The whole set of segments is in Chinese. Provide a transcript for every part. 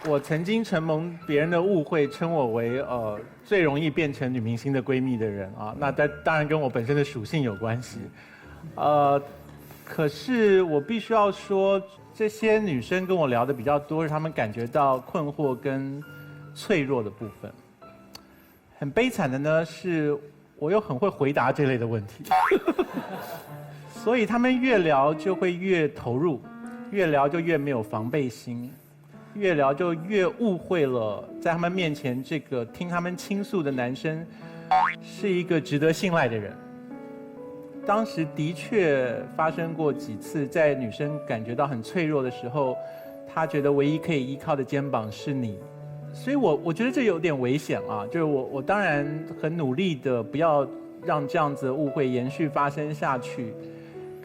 我曾经承蒙别人的误会，称我为最容易变成女明星的闺蜜的人啊。那当然跟我本身的属性有关系。可是我必须要说，这些女生跟我聊的比较多，是她们感觉到困惑跟脆弱的部分。很悲惨的呢是，我又很会回答这类的问题，所以她们越聊就会越投入，越聊就越没有防备心。越聊就越误会了，在他们面前这个听他们倾诉的男生是一个值得信赖的人。当时的确发生过几次，在女生感觉到很脆弱的时候，她觉得唯一可以依靠的肩膀是你，所以我觉得这有点危险啊。就是我当然很努力的不要让这样子的误会延续发生下去，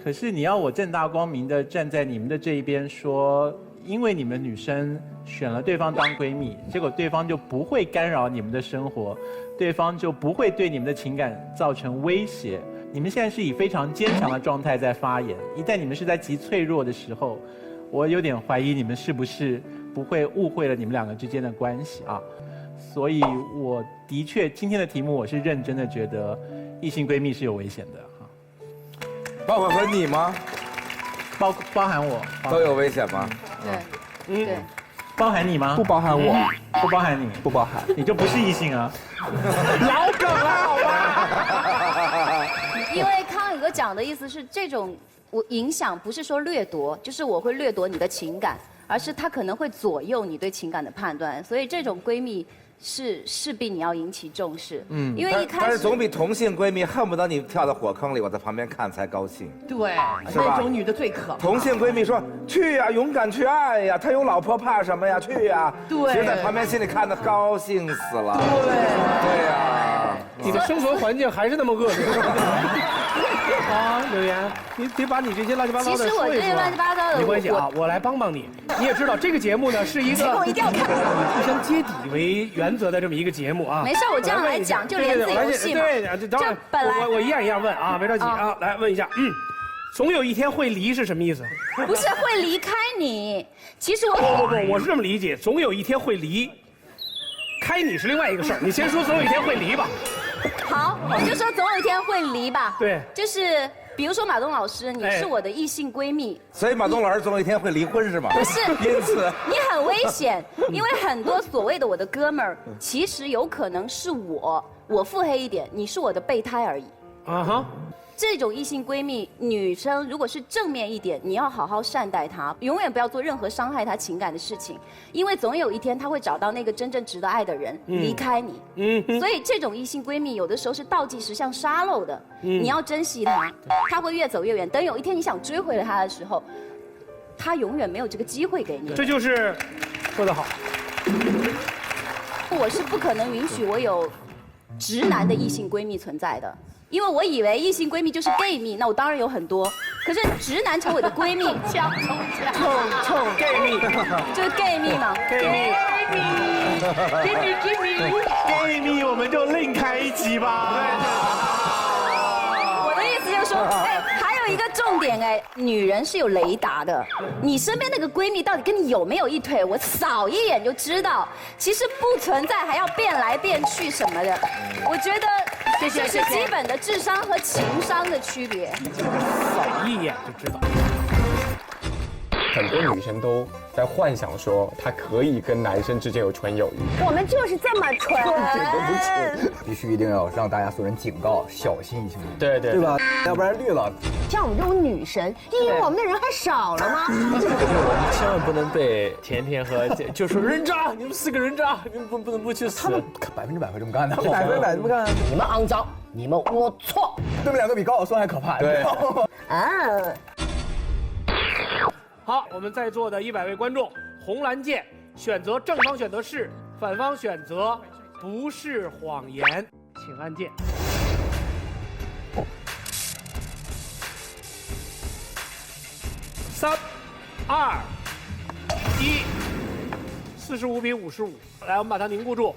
可是你要我正大光明的站在你们的这一边说，因为你们女生选了对方当闺蜜，结果对方就不会干扰你们的生活，对方就不会对你们的情感造成威胁。你们现在是以非常坚强的状态在发言，一旦你们是在极脆弱的时候，我有点怀疑你们是不是不会误会了你们两个之间的关系啊。所以我的确今天的题目我是认真的觉得异性闺蜜是有危险的哈。包括和你吗？包含我都有危险吗？对，对，包含你吗？不包含我，不包含你，不包含。你就不是异性啊。老梗了，好吧？因为康宇哥讲的意思是这种影响不是说掠夺，就是我会掠夺你的情感，而是他可能会左右你对情感的判断，所以这种闺蜜是势必你要引起重视。因为一开始但是总比同性闺蜜恨不得你跳到火坑里，我在旁边看才高兴。对，是吧那种女的最可怕。同性闺蜜说去呀，勇敢去爱呀，他有老婆怕什么呀？去呀。对其实在旁边心里看的高兴死了。对呀。你的生存环境还是那么恶劣。啊，刘岩，你得把你这些乱七八糟的其实我这些乱七八糟的没关系啊，我来帮帮你。你也知道，这个节目呢是一个结果一定要看互相揭底为原则的这么一个节目啊。没事，我这样来讲就连自由戏嘛。对，等会儿我一样一样问啊，别着急啊，来问一下，总有一天会离是什么意思？不是会离开你，其实不，我是这么理解，总有一天会离，开你是另外一个事儿。你先说总有一天会离吧。好，我就说总有一天会离吧。对，就是比如说马东老师，你是我的异性闺蜜，所以马东老师总有一天会离婚是吗？不是，因此你很危险，因为很多所谓的我的哥们儿，其实有可能是我腹黑一点，你是我的备胎而已。啊哈。这种异性闺蜜，女生如果是正面一点，你要好好善待她，永远不要做任何伤害她情感的事情，因为总有一天她会找到那个真正值得爱的人，离开你。所以这种异性闺蜜有的时候是倒计时像沙漏的，你要珍惜她，她会越走越远。等有一天你想追回了她的时候，她永远没有这个机会给你。这就是说得好。我是不可能允许我有直男的异性闺蜜存在的。因为我以为异性闺蜜就是 gay 蜜，那我当然有很多。可是直男成为我的闺蜜，臭 gay 蜜，就是 gay 蜜嘛。gay 蜜，我们就另开一集吧。我的意思就是说，还有一个重点，女人是有雷达的。你身边那个闺蜜到底跟你有没有一腿，我扫一眼就知道。其实不存在还要变来变去什么的。我觉得。这是基本的智商和情商的区别。扫一眼就知道。很多女生都在幻想说，她可以跟男生之间有纯友谊。我们就是这么纯，必须一定要让大家所有人警告，小心一些，对吧？要不然绿了。像我们这种女神，因为我们的人还少了吗？我们千万不能被甜甜和就说人渣，你们4个人渣，你们不能不去死。他们100%会这么干的，100%这么干。你们肮脏，你们龌龊，他们两个比高晓松还可怕。对。好，我们在座的100位观众，红蓝键选择正方选择是，反方选择不是谎言，请按键。3、2、1， 45比55，来，我们把它凝固住。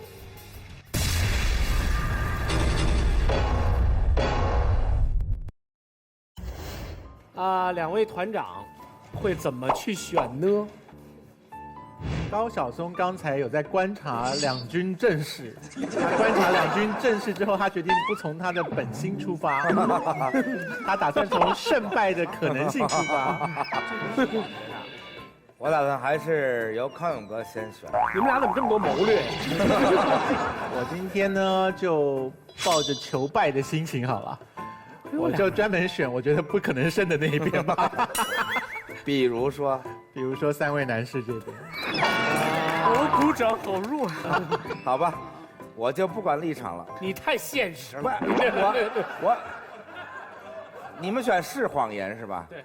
2位团长会怎么去选呢？高晓松刚才有在观察两军阵势，他观察两军阵势之后，他决定不从他的本心出发，他打算从胜败的可能性出发。我打算还是由康永哥先选。你们俩怎么这么多谋略？我今天呢就抱着求败的心情好了，我就专门选我觉得不可能胜的那一边吧。比如说3位男士这边。我鼓掌好弱。好吧，我就不管立场了。你太现实不了。我，你们选是谎言是吧？对。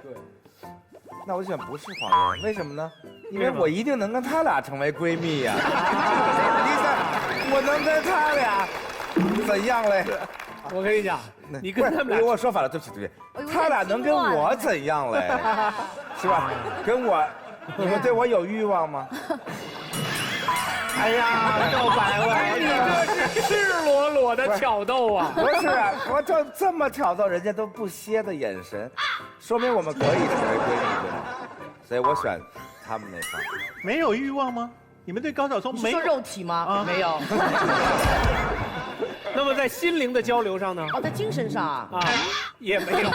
那我选不是谎言，为什么呢？因为我一定能跟他俩成为闺蜜呀。你想，我能跟他俩怎样嘞？我跟你讲，你跟他们俩，我说反了，对不起，他俩能跟我怎样嘞？是吧？跟我，你们对我有欲望吗？哎呀，告白了！你这是赤裸裸的挑逗啊！不是啊，我这么挑逗，人家都不歇的眼神，说明我们可以成为闺蜜，对吗？所以我选他们那方。没有欲望吗？你们对高晓松没有说肉体吗？没有。那么在心灵的交流上呢？哦，在精神上啊，也没有。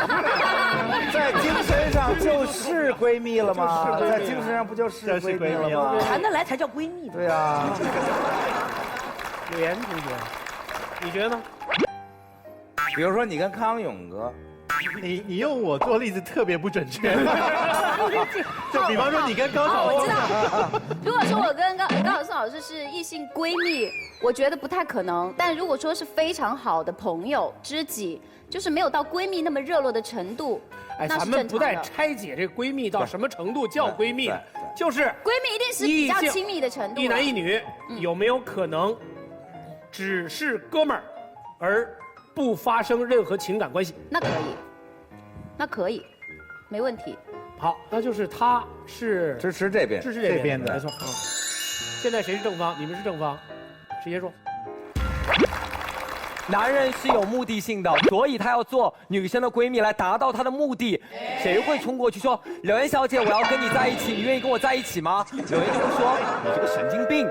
在精神上就是闺蜜了吗？在精神上不就是闺蜜了吗？谈得来才叫闺蜜。对啊。柳岩同学，你觉得呢？比如说你跟康永哥，你用我做例子特别不准确。就比方说你跟高晓松，我知道。如果说我跟高晓松老师是异性闺蜜，我觉得不太可能。但如果说是非常好的朋友、知己，就是没有到闺蜜那么热络的程度，哎，咱们不带拆解这闺蜜到什么程度叫闺蜜，就是闺蜜一定是比较亲密的程度。一男一女有没有可能只是哥们儿，而不发生任何情感关系？那可以，没问题。好，那就是他是支持这边，这边的，没错。现在谁是正方？你们是正方，谁先说？男人是有目的性的，所以他要做女生的闺蜜来达到他的目的。谁会冲过去说柳岩小姐，我要跟你在一起，你愿意跟我在一起吗？柳岩就会说你这个神经病。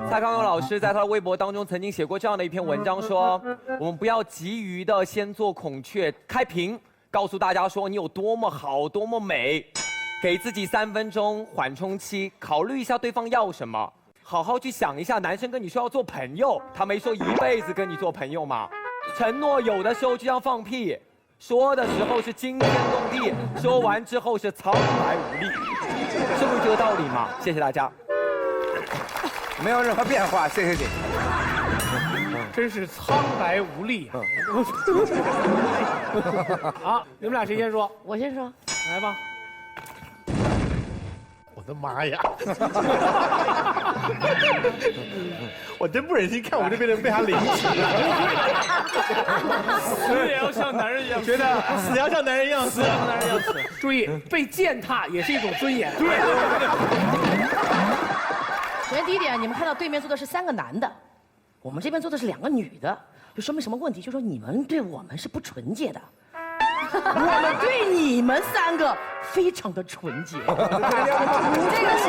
蔡康永老师在他的微博当中曾经写过这样的一篇文章，说我们不要急于的先做孔雀开屏，告诉大家说你有多么好，多么美，给自己3分钟缓冲期，考虑一下对方要什么。好好去想一下，男生跟你说要做朋友，他没说一辈子跟你做朋友吗？承诺有的时候就像放屁，说的时候是惊天动地，说完之后是苍白无力，是不是这个道理嘛？谢谢大家。没有任何变化，谢谢你。真是苍白无力啊！好，你们俩谁先说？我先说，来吧。我的妈呀！我真不忍心看我这边人被他凌迟了。死也要像男人一样，觉得死要像男人一样死，像男人一样死。注意，被践踏也是一种尊严。对。首先第一点，你们看到对面坐的是3个男的，我们这边坐的是2个女的，就说明什么问题？就说你们对我们是不纯洁的，我们对你们3个非常的纯洁。这个是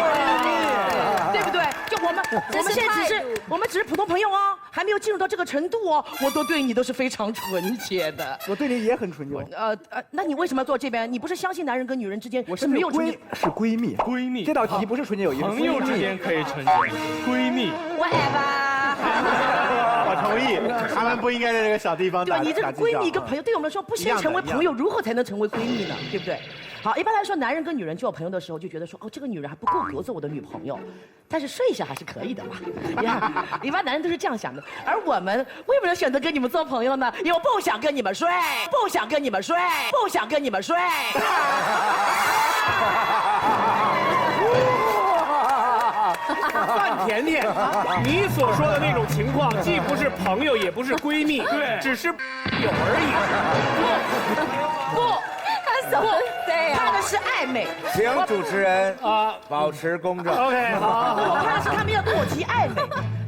对不对？就我们现在我们只是普通朋友哦，还没有进入到这个程度哦。我都对你都是非常纯洁的。我对你也很纯洁。那你为什么要坐这边？你不是相信男人跟女人之间是没有纯洁？是闺蜜，闺蜜。这道题不是纯洁友谊，朋友之间可以纯洁，闺蜜。Whatever。我同意，他们不应该在这个小地方打。对，你这个闺蜜跟朋友，对我们来说，不先成为朋友，如何才能成为闺蜜呢？对不对？好，一般来说，男人跟女人交朋友的时候，就觉得说，哦，这个女人还不够格做我的女朋友，但是睡一下还是可以的嘛。一般男人都是这样想的。而我们为什么选择跟你们做朋友呢？因为我不想跟你们睡，不想跟你们睡，不想跟你们睡。范甜甜，你所说的那种情况，既不是朋友，也不是闺蜜，对，只是友而已。不，他的是暧昧。请主持人保持公正。 OK， 好。我怕的是他们要跟我提暧昧，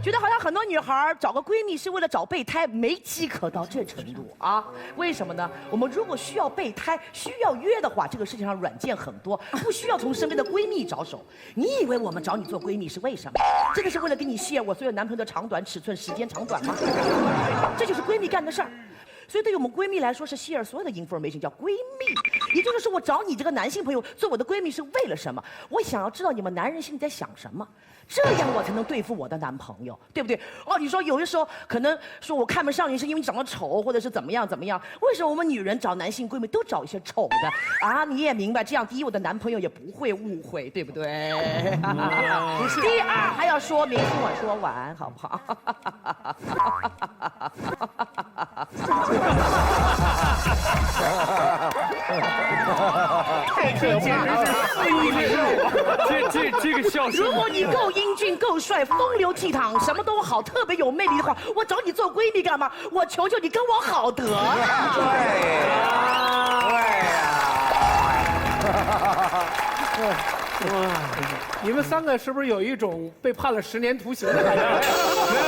觉得好像很多女孩找个闺蜜是为了找备胎，没饥渴到这程度啊？为什么呢？我们如果需要备胎、需要约的话，这个世界上软件很多，不需要从身边的闺蜜着手。你以为我们找你做闺蜜是为什么？真的是为了给你share我所有男朋友的长短、尺寸、时间长短吗？这就是闺蜜干的事儿。所以对于我们闺蜜来说，是share所有的 information 叫闺蜜。也就是说，我找你这个男性朋友做我的闺蜜是为了什么？我想要知道你们男人心里在想什么，这样我才能对付我的男朋友，对不对？哦，你说有的时候可能说我看不上你是因为你长得丑，或者是怎么样怎么样？为什么我们女人找男性闺蜜都找一些丑的啊？你也明白，这样第一，我的男朋友也不会误会，对不对？不是。第二，还要说明，听我说完好不好？这简直是肆意利诱。这个笑声。如果你够英俊、够帅、风流倜傥，什么都好，特别有魅力的话，我找你做闺蜜干嘛？我求求你跟我好得了。哇，你们3个是不是有一种被判了10年徒刑的感觉？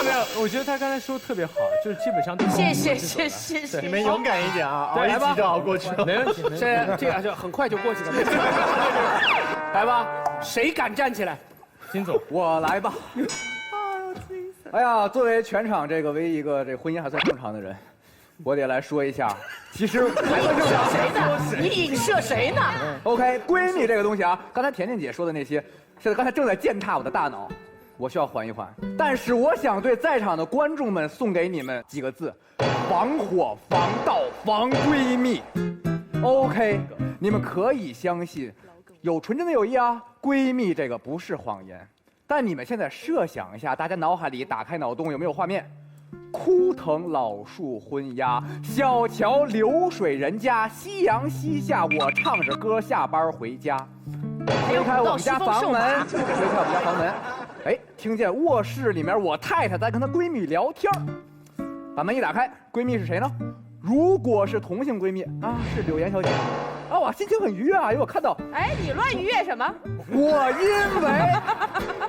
没有，我觉得他刚才说的特别好，就是基本上都谢谢。你们勇敢一点啊，熬一集就熬过去了。没问题。这个就很快就过去了。来吧，谁敢站起来？金总，我来吧。哎呀，作为全场这个唯一一个这婚姻还算正常的人，我得来说一下，其实还算正常。谁呢？你影射谁呢 ？OK， 闺蜜这个东西啊，刚才甜甜姐说的那些，现在刚才正在践踏我的大脑，我需要缓一缓。但是我想对在场的观众们送给你们几个字：防火、防盗、防闺蜜。OK， 你们可以相信，有纯真的友谊啊，闺蜜这个不是谎言。但你们现在设想一下，大家脑海里打开脑洞，有没有画面？枯藤老树昏鸦，小桥流水人家，夕阳西下，我唱着歌下班回家。推开我们家房门，哎，听见卧室里面我太太在跟她闺蜜聊天。把门一打开，闺蜜是谁呢？如果是同性闺蜜啊，是柳岩小姐。啊，我心情很愉悦啊，因为我看到。哎，你乱愉悦什么？我因为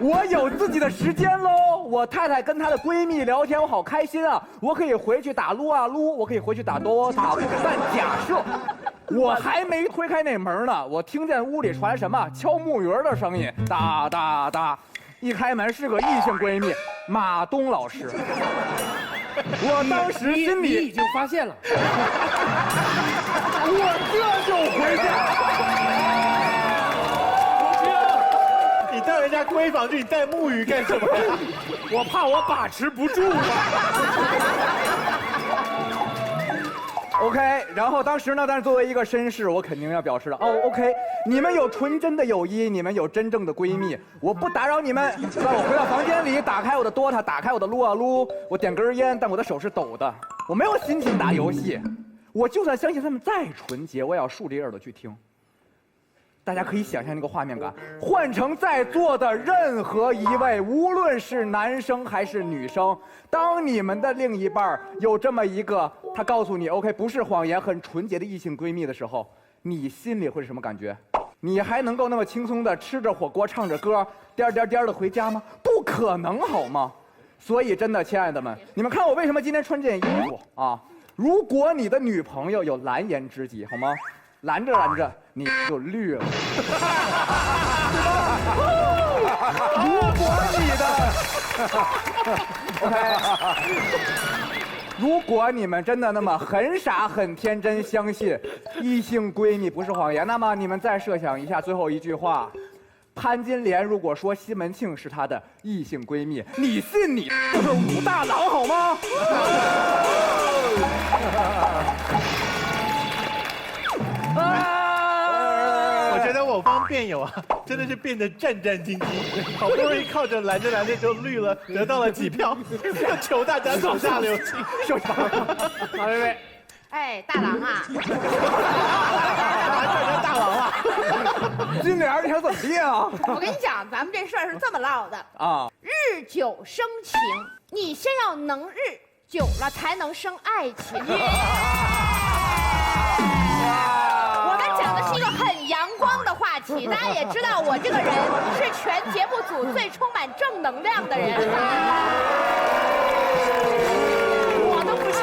我有自己的时间喽，我太太跟她的闺蜜聊天，我好开心啊！我可以回去打撸啊撸，我可以回去打DOTA。但假设我还没推开那门呢，我听见屋里传来什么敲木鱼的声音，哒哒哒，一开门是个异性闺蜜马东老师。我当时心里你已经发现了，我这就回家。你到人家闺房去，你带木鱼干什么呀？我怕我把持不住啊。OK， 然后当时呢，但是作为一个绅士，我肯定要表示了。哦 ，OK， 你们有纯真的友谊，你们有真正的闺蜜，我不打扰你们。让我回到房间里，打开我的DOTA，打开我的撸啊撸，我点根烟，但我的手是抖的，我没有心情打游戏。我就算相信他们再纯洁，我也要竖着耳朵去听。大家可以想象那个画面感，换成在座的任何一位，无论是男生还是女生，当你们的另一半有这么一个，他告诉你 OK 不是谎言，很纯洁的异性闺蜜的时候，你心里会是什么感觉？你还能够那么轻松的吃着火锅唱着歌颠颠颠的回家吗？不可能好吗？所以真的亲爱的们，你们看我为什么今天穿这件衣服啊？如果你的女朋友有蓝颜知己，好吗？拦着拦着你就绿了。如果你的 OK， 如果你们真的那么很傻很天真，相信异性闺蜜不是谎言，那么你们再设想一下最后一句话。潘金莲如果说西门庆是她的异性闺蜜，你信你就是武大郎好吗？我觉得我方辩友啊，真的是变得战战兢兢，好不容易靠着拦着拦着就绿了，得到了几票，求大家手下留情。受伤。马薇薇，哎，大郎啊，大郎啊，金莲，你想怎么地啊？我跟你讲，咱们这事儿是这么唠的啊，日久生情，你先要能日，久了才能生爱情。我们讲的是一个很阳光的话题。题，大家也知道我这个人是全节目组最充满正能量的人。我都不行。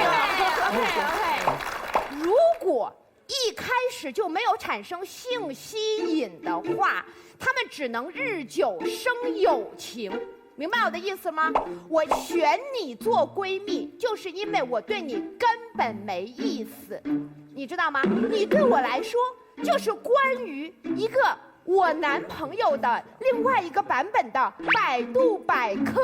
OK。如果一开始就没有产生性吸引的话，他们只能日久生友情。明白我的意思吗？我选你做闺蜜，就是因为我对你根本没意思，你知道吗？你对我来说就是关于一个我男朋友的另外一个版本的百度百科。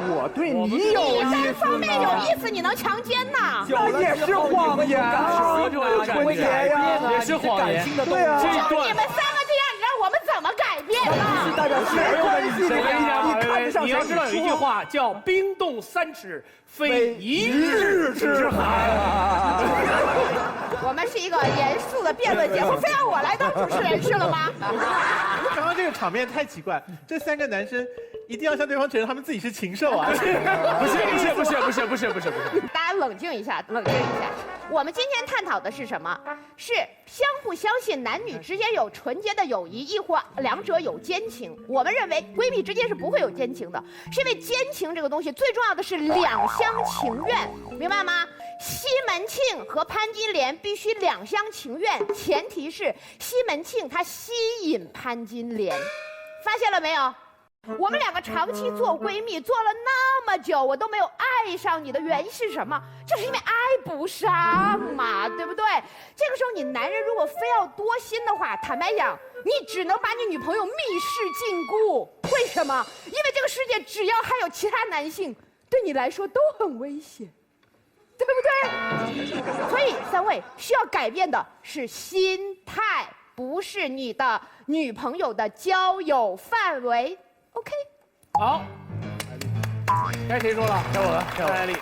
我对你有意思，你单方面有意思，你能强奸呐？那也是谎言啊，纯洁呀，也是谎言。对啊，就你们三个这样，你让我们怎么改变呢？代表谁关系？你要知道有一句话叫“冰冻3尺，非一日之寒”。我们是一个严肃的辩论节目，非要我来当主持人是了吗？刚刚这个场面太奇怪，这3个男生一定要向对方承认他们自己是禽兽啊！不是。大家冷静一下，冷静一下。我们今天探讨的是什么？是相不相信男女之间有纯洁的友谊，亦或两者有奸情？我们认为闺蜜之间是不会有奸情的，是因为奸情这个东西最重要的是两厢情愿，明白吗？西门庆和潘金莲必须两厢情愿，前提是西门庆他吸引潘金莲，发现了没有？我们两个长期做闺蜜，做了那么久，我都没有爱上你的原因是什么？就是因为爱不上嘛，对不对？这个时候你男人如果非要多心的话，坦白讲，你只能把你女朋友密室禁锢。为什么？因为这个世界只要还有其他男性，对你来说都很危险，对不对？所以3位需要改变的是心态，不是你的女朋友的交友范围。OK， 好，该谁说了？该我了，张爱丽。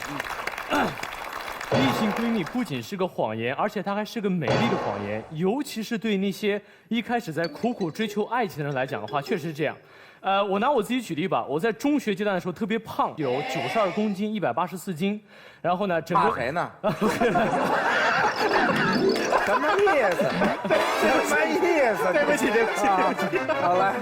异性闺蜜不仅是个谎言，而且它还是个美丽的谎言。尤其是对那些一开始在苦苦追求爱情的人来讲的话，确实是这样。我拿我自己举例吧，我在中学阶段的时候特别胖，有92公斤，184斤，然后呢，整个骂谁呢？什么意思？什么意思？对不起。好来，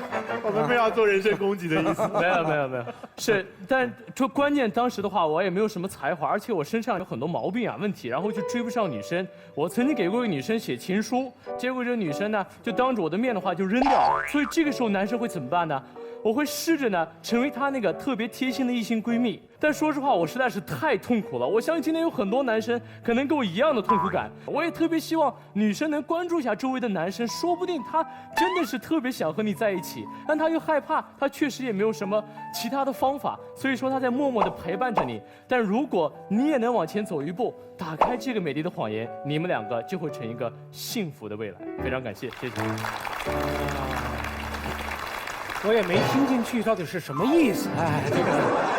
我们不要做人身攻击的意思。没有，是，但就关键当时的话，我也没有什么才华，而且我身上有很多毛病啊问题，然后就追不上女生。我曾经给过一个女生写情书，结果这个女生呢，就当着我的面的话就扔掉了。所以这个时候男生会怎么办呢？我会试着呢成为她那个特别贴心的异性闺蜜，但说实话，我实在是太痛苦了。我相信今天有很多男生可能跟我一样的痛苦感。我也特别希望女生能关注一下周围的男生，说不定他真的是特别想和你在一起，但他又害怕，他确实也没有什么其他的方法，所以说他在默默地陪伴着你。但如果你也能往前走一步，打开这个美丽的谎言，你们2个就会成一个幸福的未来。非常感谢，谢谢。我也没听进去到底是什么意思。哎，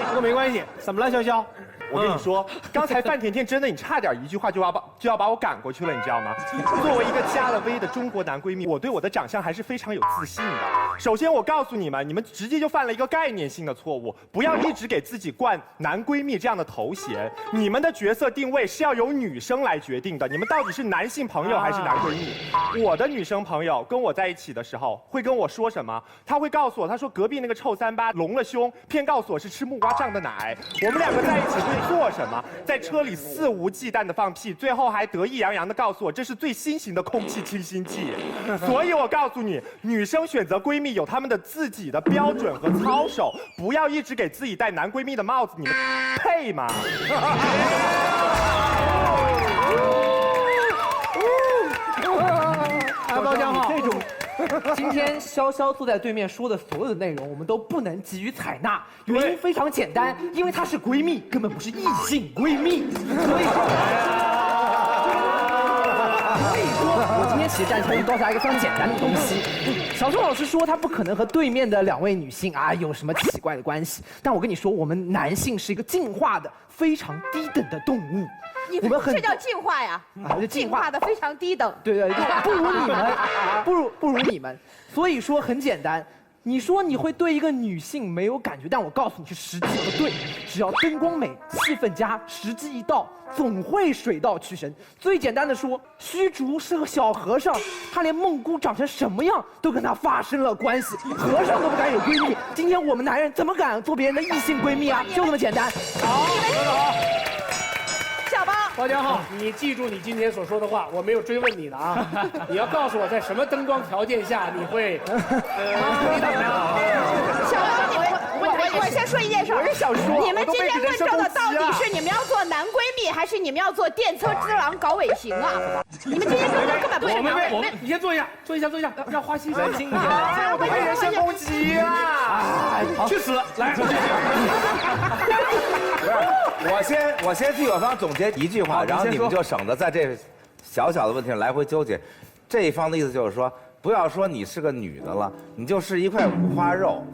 不过没关系。怎么了，潇潇？我跟你说，刚才范甜甜真的，你差点一句话就要把我赶过去了，你知道吗？作为一个加了微的中国男闺蜜，我对我的长相还是非常有自信的。首先，我告诉你们，你们直接就犯了一个概念性的错误，不要一直给自己冠男闺蜜这样的头衔。你们的角色定位是要由女生来决定的，你们到底是男性朋友还是男闺蜜？我的女生朋友跟我在一起的时候会跟我说什么？她会告诉我，她说隔壁那个臭3八隆了胸，偏告诉我是吃木瓜胀的奶。我们2个在一起会做什么？在车里肆无忌惮的放屁，最后还得意洋洋的告诉我这是最新型的空气清新剂。所以我告诉你，女生选择闺蜜有她们的自己的标准和操守，不要一直给自己戴男闺蜜的帽子，你们配吗？包浆浩，这种今天潇潇坐在对面说的所有的内容，我们都不能给予采纳。原因非常简单，因为她是闺蜜，根本不是异性闺蜜。所以说，我今天其实站出来告诉大家一个非常简单的东西。小宋老师说他不可能和对面的2位女性有什么奇怪的关系，但我跟你说，我们男性是一个进化的非常低等的动物。我们这叫进化呀！进化的非常低等。对，不如你们，不如你们。所以说很简单，你说你会对一个女性没有感觉，但我告诉你是实际不对。只要灯光美、气氛佳，时机一到，总会水到渠成。最简单的说，虚竹是个小和尚，他连梦姑长成什么样都跟他发生了关系。和尚都不敢有闺蜜，今天我们男人怎么敢做别人的异性闺蜜啊？就这么简单。好，说得好。小包，包家浩，你记住你今天所说的话，我没有追问你的啊，你要告诉我在什么灯光条件下你会，小包，你们，我先说一件事儿，我也想说，你们今天问到的到底是你们要做男闺蜜，还是你们要做电车之狼搞尾行啊？你们今天根本不是男闺蜜。你先坐一下，让花溪冷静点，我被人身攻击啦！去死！来，我先替我方总结一句话，然后你们就省得在这小小的问题上来回纠结。这一方的意思就是说，不要说你是个女的了，你就是一块五花肉，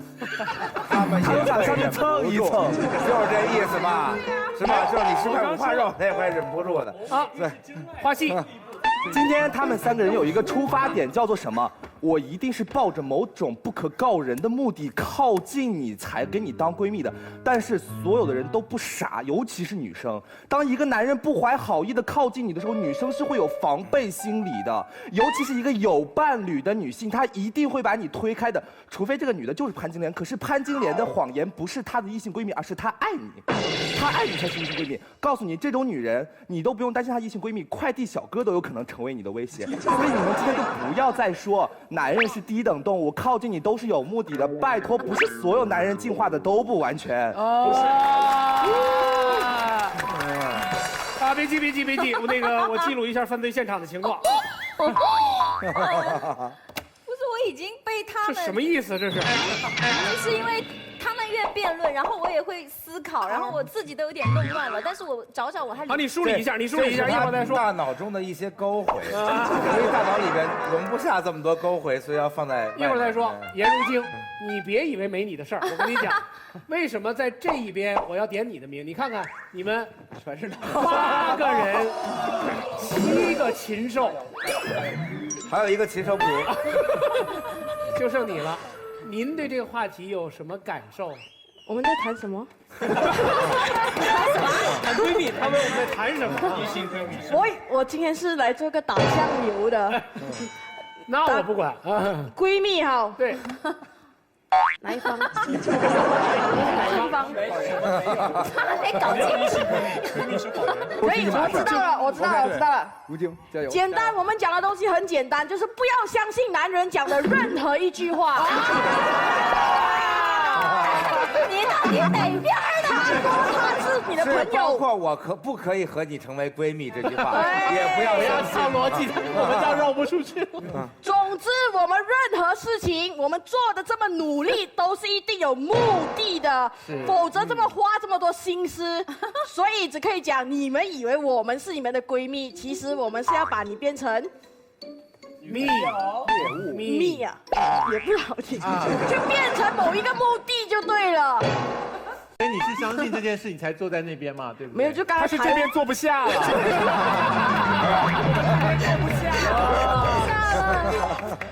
他们也会忍不住，就是这意思嘛，是吧？就是你是块五花肉，他也会忍不住的。好，对，花溪。今天他们3个人有一个出发点，叫做什么？我一定是抱着某种不可告人的目的靠近你，才跟你当闺蜜的。但是所有的人都不傻，尤其是女生。当一个男人不怀好意的靠近你的时候，女生是会有防备心理的。尤其是一个有伴侣的女性，她一定会把你推开的，除非这个女的就是潘金莲。可是潘金莲的谎言不是她的异性闺蜜，而是她爱你，她爱你才是异性闺蜜。告诉你，这种女人你都不用担心她异性闺蜜，快递小哥都有可能成为你的威胁。所以你们今天就不要再说男人是低等动物，靠近你都是有目的的。拜托，不是所有男人进化的都不完全。啊，别急，我记录一下犯罪现场的情况。不是，我已经被他们。这什么意思？这是？就是因为他们越辩论，然后我也会思考，然后我自己都有点弄乱了。但是我找我还。好，你梳理一下，一会儿再说。大脑中的一些沟回，因为大脑里边容不下这么多沟回，所以要放在。一会儿再说。颜如晶，你别以为没你的事儿，我跟你讲，为什么在这一边我要点你的名？你看看，你们全是8个人，7个禽兽，还有一个禽兽不如，就剩你了。您对这个话题有什么感受？我们在谈什么？谈闺蜜，他问我们在谈什么？我今天是来做个打酱油的。那我不管。闺蜜好。对。哪一方？哪一方？哎，搞清楚。可以，我知道了。如晶，加油！简单，我们讲的东西很简单，就是不要相信男人讲的任何一句话。你到底哪边的？他是你的朋友，包括我不可以和你成为闺蜜这句话，也不要套逻辑，我们这样绕不出去。总之，我们任何事情，我们做的这么努力，都是一定有目的的，否则这么花这么多心思，所以只可以讲，你们以为我们是你们的闺蜜，其实我们是要把你变成蜜呀，也不好听，就变成某一个目的就对了。所以你是相信这件事，你才坐在那边嘛，对不对？没有，就刚才他是这边坐不下了。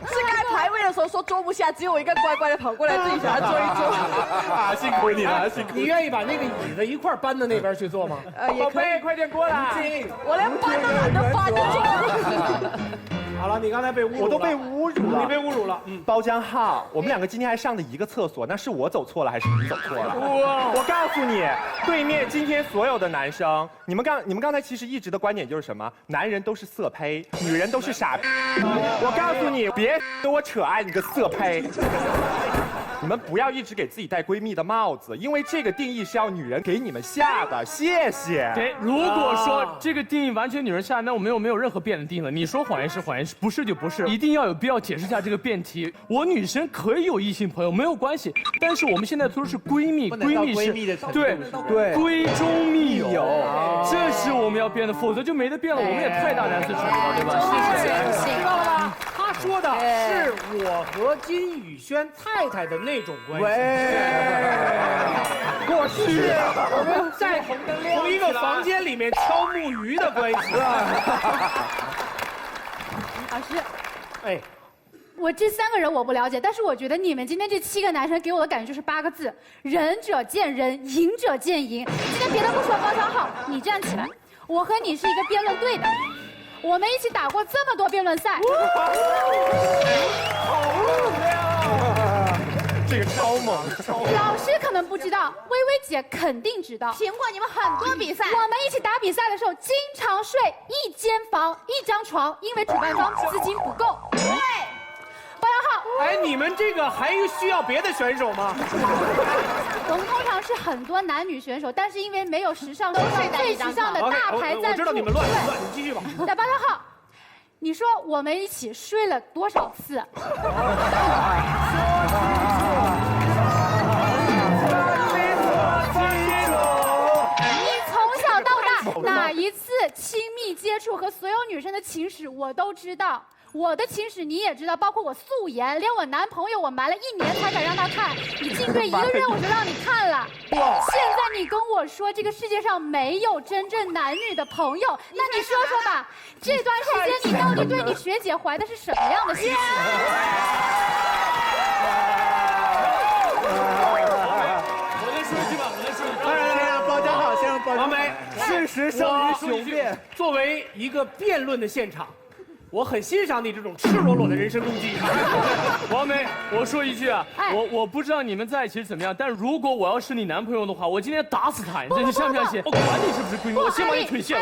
是该排位的时候说坐不下，只有我一个乖乖的跑过来自己想要坐一坐。啊，辛苦你了，辛苦。你愿意把那个椅子一块搬到那边去坐吗？也可以，快点过来。我连搬都懒得搬就坐。好了，你刚才被侮辱了，我都被侮辱了，你被侮辱了。包江浩，我们2个今天还上的一个厕所，那是我走错了还是你走错了？我告诉你，对面今天所有的男生，你们刚才其实一直的观点就是什么？男人都是色胚，女人都是傻逼。我告诉你，别跟我扯爱你个色胚。你们不要一直给自己戴闺蜜的帽子，因为这个定义是要女人给你们下的。谢谢。对，如果说这个定义完全女人下，那我们没有任何辩的定义了。你说谎言是谎言，不是就不是，一定要有必要解释一下这个辩题。我女生可以有异性朋友，没有关系，但是我们现在说的是闺蜜，闺蜜是对闺中密友，这是我们要辩的，否则就没得辩了。我们也太大男子主义了，对吧？谢谢。知道了吧？他说的是我和金宇轩太太的那种关系。过去我们在同一个房间里面敲木鱼的关系。老师，哎，我这3个人我不了解，但是我觉得你们今天这7个男生给我的感觉就是8个字：仁者见仁，赢者见赢。今天别的不说，包小浩，你站起来，我和你是一个辩论队的，我们一起打过这么多辩论赛。这个超猛，老师可能不知道，薇薇姐肯定知道。评过你们很多比赛，我们一起打比赛的时候，经常睡一间房、1张床，因为主办方资金不够。对，包小浩。哎，你们这个还需要别的选手吗？我们通常是很多男女选手，但是因为没有时尚最时尚的大牌赞助，我知道你们乱，你继续吧。来，包小浩。你说我们一起睡了多少次？你从小到大哪一次亲密接触和所有女生的情史我都知道。我的情史你也知道，包括我素颜，连我男朋友我瞒了1年才敢让他看。你进队1个月我就让你看了。现在你跟我说这个世界上没有真正男女的朋友，那你说说吧，这段时间你到底对你学姐怀的是什么样的心情？我再说一句吧，包家好，先让包家王梅，事实胜于雄辩。作为一个辩论的现场，我很欣赏你这种赤裸裸的人身攻击。王梅，我说一句啊，我不知道你们在一起是怎么样，但如果我要是你男朋友的话，我今天打死他，你相不相信？我管你是不是闺蜜，我先把你腿卸了。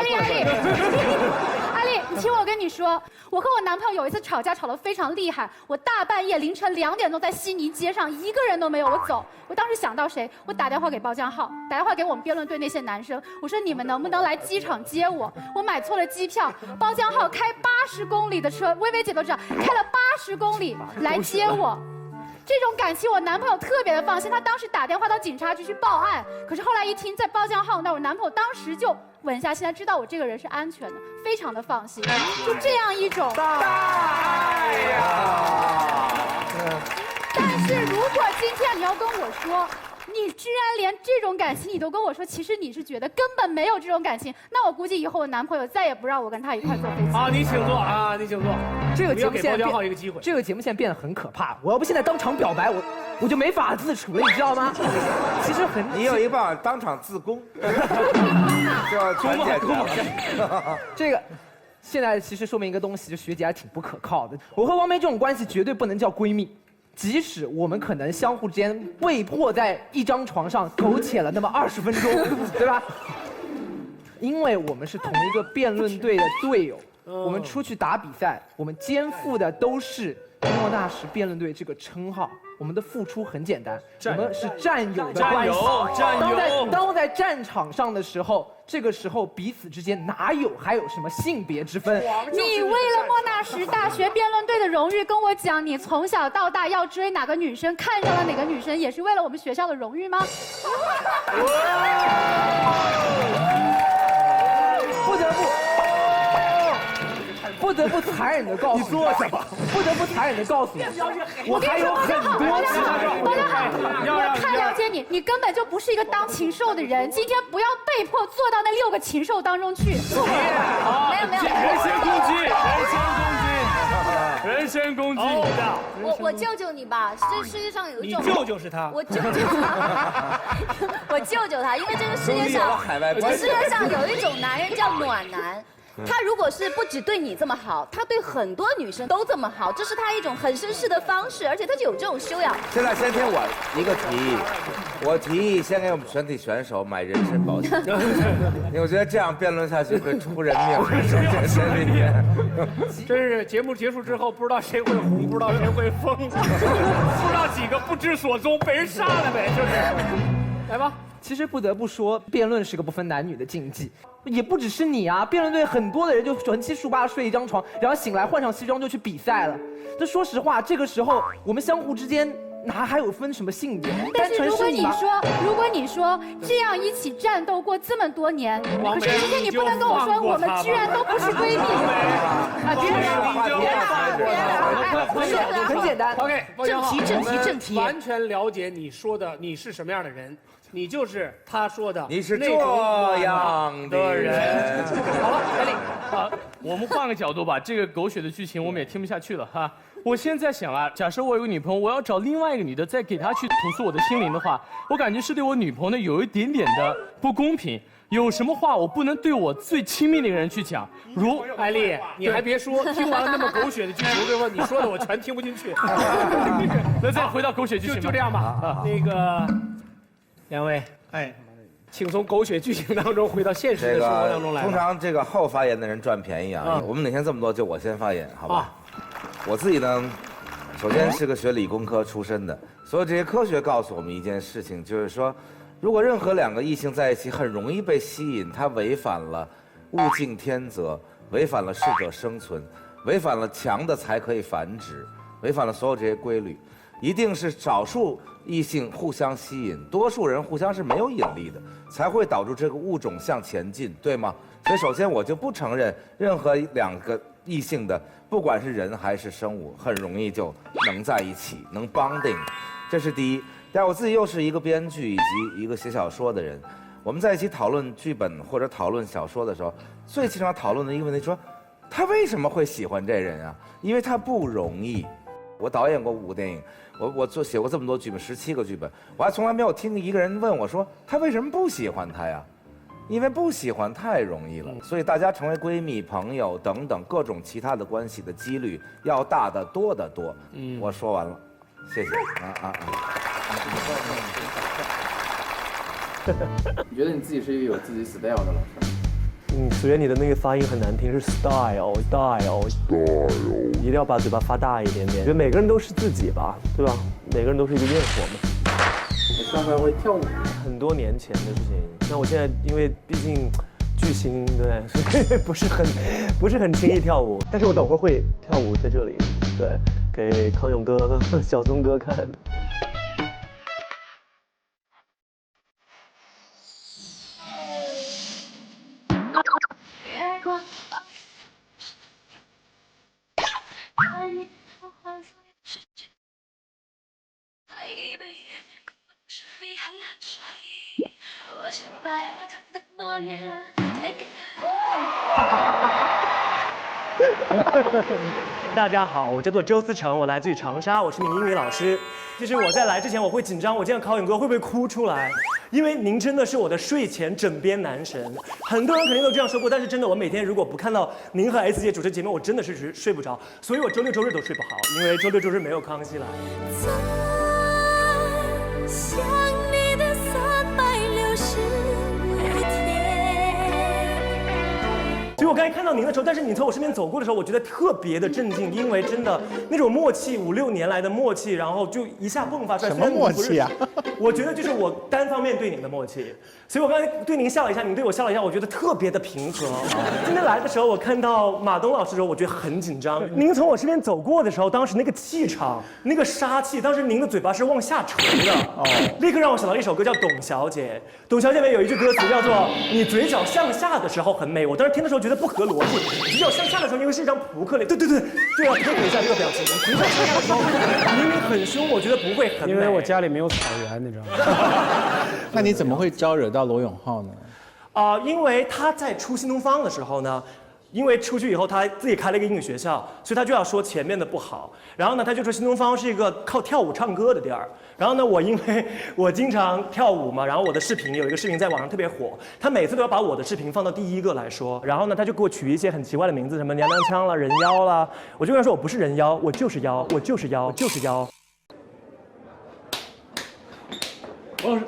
阿丽，你听我跟你说，我和我男朋友有一次吵架，吵得非常厉害，我大半夜凌晨2点钟在悉尼街上，1个人都没有，我走。我当时想到谁？我打电话给包江浩，打电话给我们辩论队那些男生，我说你们能不能来机场接我？我买错了机票，包江浩开80公里的车，薇薇姐都知道，开了80公里来接我。这种感情，我男朋友特别的放心，他当时打电话到警察局去报案，可是后来一听在包江浩那，我男朋友当时就稳下心来，知道我这个人是安全的，非常的放心。就这样一种大爱呀！但是如果今天你要跟我说，你居然连这种感情你都跟我说，其实你是觉得根本没有这种感情，那我估计以后我男朋友再也不让我跟他一块坐飞机。好，你请坐啊，你请坐。这个节目现在给包江浩一个机会。这个节目现在变得很可怕，我要不现在当场表白，我就没法自处了，你知道吗？其实很，你有一个办法，当场自宫，就要全解决了。这个。现在其实说明一个东西，就学姐还挺不可靠的。我和王梅这种关系绝对不能叫闺蜜，即使我们可能相互之间被迫在1张床上苟且了那么20分钟，对吧？因为我们是同一个辩论队的队友，我们出去打比赛，我们肩负的都是莫纳什辩论队这个称号。我们的付出很简单，我们是战友的关系。当在战场上的时候，这个时候彼此之间还有什么性别之分？你为了莫纳什大学辩论队的荣誉跟我讲，你从小到大要追哪个女生，看上了哪个女生，也是为了我们学校的荣誉吗？不得不残忍的告诉你做什么？不得不残忍的告诉你，我还有很多其他的。我太了解你，你根本就不是一个当禽兽的人。今天不要被迫坐到那6个禽兽当中去。没有，人身攻击，人身攻击。我救救你吧！这世界上有一种，你救就是他，我救他，我救救他，因为这个世界上有一种男人叫暖男。他如果是不只对你这么好，他对很多女生都这么好，这是他一种很绅士的方式，而且他就有这种修养。现在先听我一个提议，我提议先给我们全体选手买人身保险，因为我觉得这样辩论下去会出人命，身里面。真是节目结束之后，不知道谁会红，不知道谁会疯，不知道几个不知所踪，被人杀了呗，就是。来吧。其实不得不说，辩论是个不分男女的竞技，也不只是你啊，辩论队很多的人就横七竖八睡1张床，然后醒来换上西装就去比赛了。那说实话，这个时候我们相互之间哪还有分什么性别？但是如果你说这样一起战斗过这么多年，可是今天你不能跟我说我们居然都不是闺蜜。很简单。 OK， 正题。完全了解你说的你是什么样的人。你就是他说的你是那种这样的人。好了，艾丽，我们换个角度吧，这个狗血的剧情我们也听不下去了哈。我现在想啊，假设我有个女朋友，我要找另外一个女的，再给她去吐诉我的心灵的话，我感觉是对我女朋友有一点点的不公平。有什么话我不能对我最亲密的一个人去讲？如艾丽，你还别说，听完了那么狗血的剧情，我跟你说，你说的我全听不进去。那再回到狗血剧情，就这样吧。那个，两位，哎，请从狗血剧情当中回到现实的生活当中来。通常这个后发言的人赚便宜啊。我们哪天这么多，就我先发言，好吧？我自己呢，首先是个学理工科出身的，所有这些科学告诉我们一件事情，就是说。如果任何两个异性在一起，很容易被吸引，它违反了物竞天择，违反了适者生存，违反了强的才可以繁殖，违反了所有这些规律。一定是少数异性互相吸引，多数人互相是没有引力的，才会导致这个物种向前进，对吗？所以首先我就不承认任何两个异性的，不管是人还是生物，很容易就能在一起，能 bonding， 这是第一。但我自己又是一个编剧以及一个写小说的人，我们在一起讨论剧本或者讨论小说的时候，最经常讨论的一个问题说，他为什么会喜欢这人啊？因为他不容易。我导演过5部电影，我写过这么多剧本，17个剧本，我还从来没有听一个人问我说他为什么不喜欢他呀？因为不喜欢太容易了，所以大家成为闺蜜、朋友等等各种其他的关系的几率要大得多得多。我说完了，谢谢。你觉得你自己是一个有自己 style 的老师？子源，你的那个发音很难听，是 style， 一定要把嘴巴发大一点点。我觉得每个人都是自己吧，对吧？每个人都是一个焰火嘛。你上回会跳舞？很多年前的事情。那我现在因为毕竟巨星，对，所以不是很轻易跳舞。但是我等会儿会跳舞在这里，对，给康永哥、小松哥看。大家好，我叫做周思成，我来自于长沙，我是名英语老师。其实我在来之前我会紧张，我见到考永哥会不会哭出来？因为您真的是我的睡前枕边男神，很多人肯定都这样说过，但是真的我每天如果不看到您和 S 姐主持节目，我真的是睡不着，所以我周六周日都睡不好，因为周六周日没有康熙来。想你的365天。所以我刚才看到您的时候，但是你从我身边走过的时候，我觉得特别的震惊，因为真的那种默契，5、6年来的默契，然后就一下迸发出来。什么默契啊？我觉得就是我单方面对您的默契，所以我刚才对您笑了一下，您对我笑了一下，我觉得特别的平和。今天来的时候，我看到马东老师的时候，我觉得很紧张。您从我身边走过的时候，当时那个气场，那个杀气，当时您的嘴巴是往下垂的，立刻让我想到一首歌叫《董小姐》。董小姐里面有一句歌词叫做“你嘴角向下的时候很美”，我当时听的时候觉得不合逻辑，嘴角向下的时候因为是一张扑克脸，对，要配合一下这个表情。嘴角向下的时候明明很凶，我觉得不会很美。因为我家里没有草原，你知道吗？那你怎么会招惹到罗永浩呢？因为他在出新东方的时候呢，因为出去以后他自己开了一个英语学校，所以他就要说前面的不好。然后呢，他就说新东方是一个靠跳舞唱歌的地儿。然后呢，因为我经常跳舞嘛，然后我的视频有一个视频在网上特别火，他每次都要把我的视频放到第一个来说。然后呢，他就给我取一些很奇怪的名字，什么娘娘腔啦、人妖啦。我就跟他说我不是人妖，我就是妖，我就是妖，就是妖。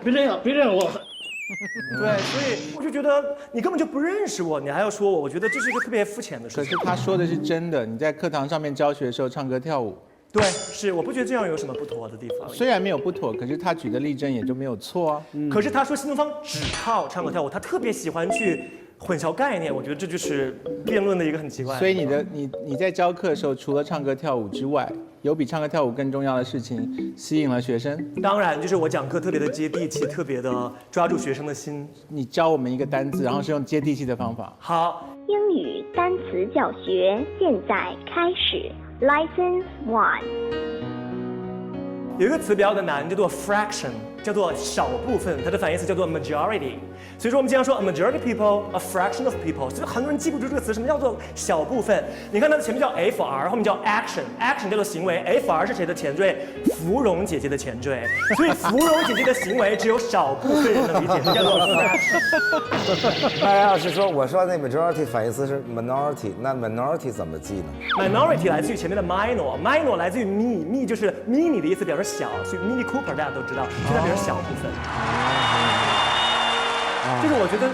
别这样，别这样，我。对，所以我就觉得你根本就不认识我，你还要说我，我觉得这是一个特别肤浅的事情。可是他说的是真的，你在课堂上面教学的时候唱歌跳舞。对，是，我不觉得这样有什么不妥的地方。虽然没有不妥，可是他举的例证也就没有错啊。可是他说新东方只靠唱歌跳舞，他特别喜欢去混淆概念，我觉得这就是辩论的一个很奇怪。所以你在教课的时候，除了唱歌跳舞之外，有比唱歌跳舞更重要的事情吸引了学生？当然，就是我讲课特别的接地气，特别的抓住学生的心。你教我们一个单字，然后是用接地气的方法。好，英语单词教学现在开始 ，Lesson 1。有一个词比较的难，叫做 fraction。叫做少部分，它的反义词叫做 majority。所以说我们经常说 a majority people, a fraction of people， 所以很多人记不住这个词，什么叫做小部分？你看它的前面叫 FR， 后面叫 action，action 叫做行为 ，FR 是谁的前缀？芙蓉姐姐的前缀。所以芙蓉姐姐的行为只有少部分人能理解，这叫做 fraction。那要是说我说那 majority 反义词是 minority， 那 minority 怎么记呢 ？minority 来自于前面的 minor，minor 来自于 me 就是 mini 的意思，表示小，所以 Mini Cooper 大家都知道，就代表小部分。就是我觉得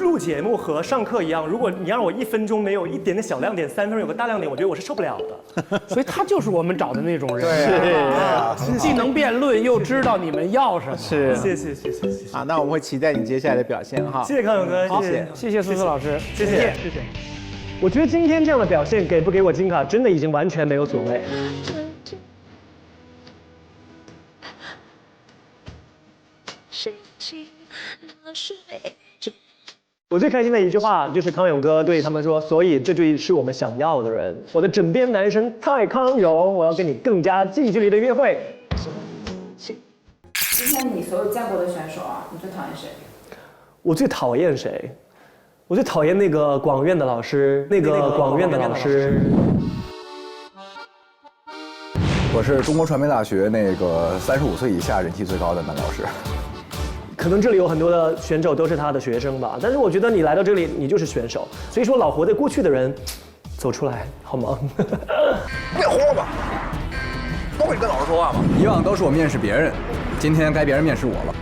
录节目和上课一样，如果你让我1分钟没有一点点小亮点，3分钟有个大亮点，我觉得我是受不了的。所以他就是我们找的那种人，是既能辩论又知道你们要什么。是，谢谢。好，那我们会期待你接下来的表现哈。谢谢康永哥，谢谢思思老师，谢谢。我觉得今天这样的表现给不给我金卡，真的已经完全没有所谓。我最开心的一句话就是康永哥对他们说，所以这就是我们想要的人。我的枕边男神蔡康永，我要跟你更加近距离的约会。今天你所有见过的选手啊，你最讨厌谁？我最讨厌谁？我最讨厌那个广院的老师，我是中国传媒大学那个35岁以下人气最高的男老师。可能这里有很多的选手都是他的学生吧，但是我觉得你来到这里，你就是选手。所以说，老活在过去的人，走出来好吗？别活了吧，都会跟老师说话吗？以往都是我面试别人，今天该别人面试我了。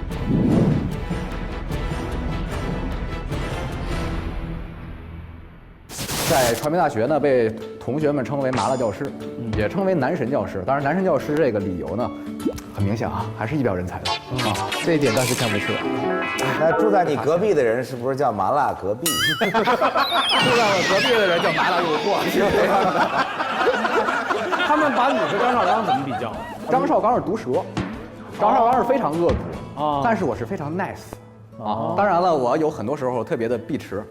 在传媒大学呢，被同学们称为麻辣教师，也称为男神教师。当然，男神教师这个理由呢，很明显啊，还是一表人才的啊，这一点倒是看不出来。那住在你隔壁的人是不是叫麻辣隔壁？住在我隔壁的人叫麻辣诱惑，是这样的。他们把你和张绍刚怎么比较？张绍刚是毒舌，张绍刚是非常恶毒啊，但是我是非常 nice 啊。当然了，我有很多时候特别的避迟。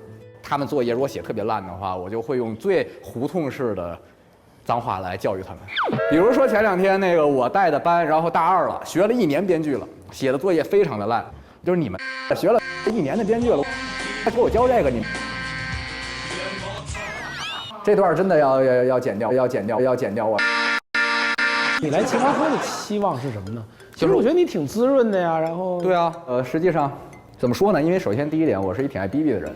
他们作业如果写特别烂的话，我就会用最胡同式的脏话来教育他们。比如说前2天那个我带的班，然后大2了，学了1年编剧了，写的作业非常的烂，就是你们学了1年的编剧了，还给我教这个，你们这段真的要剪掉，要剪掉我。你来奇葩说的期望是什么呢？其实我觉得你挺滋润的呀，然后对啊，实际上。怎么说呢？因为首先第一点，我是一挺爱逼逼的人，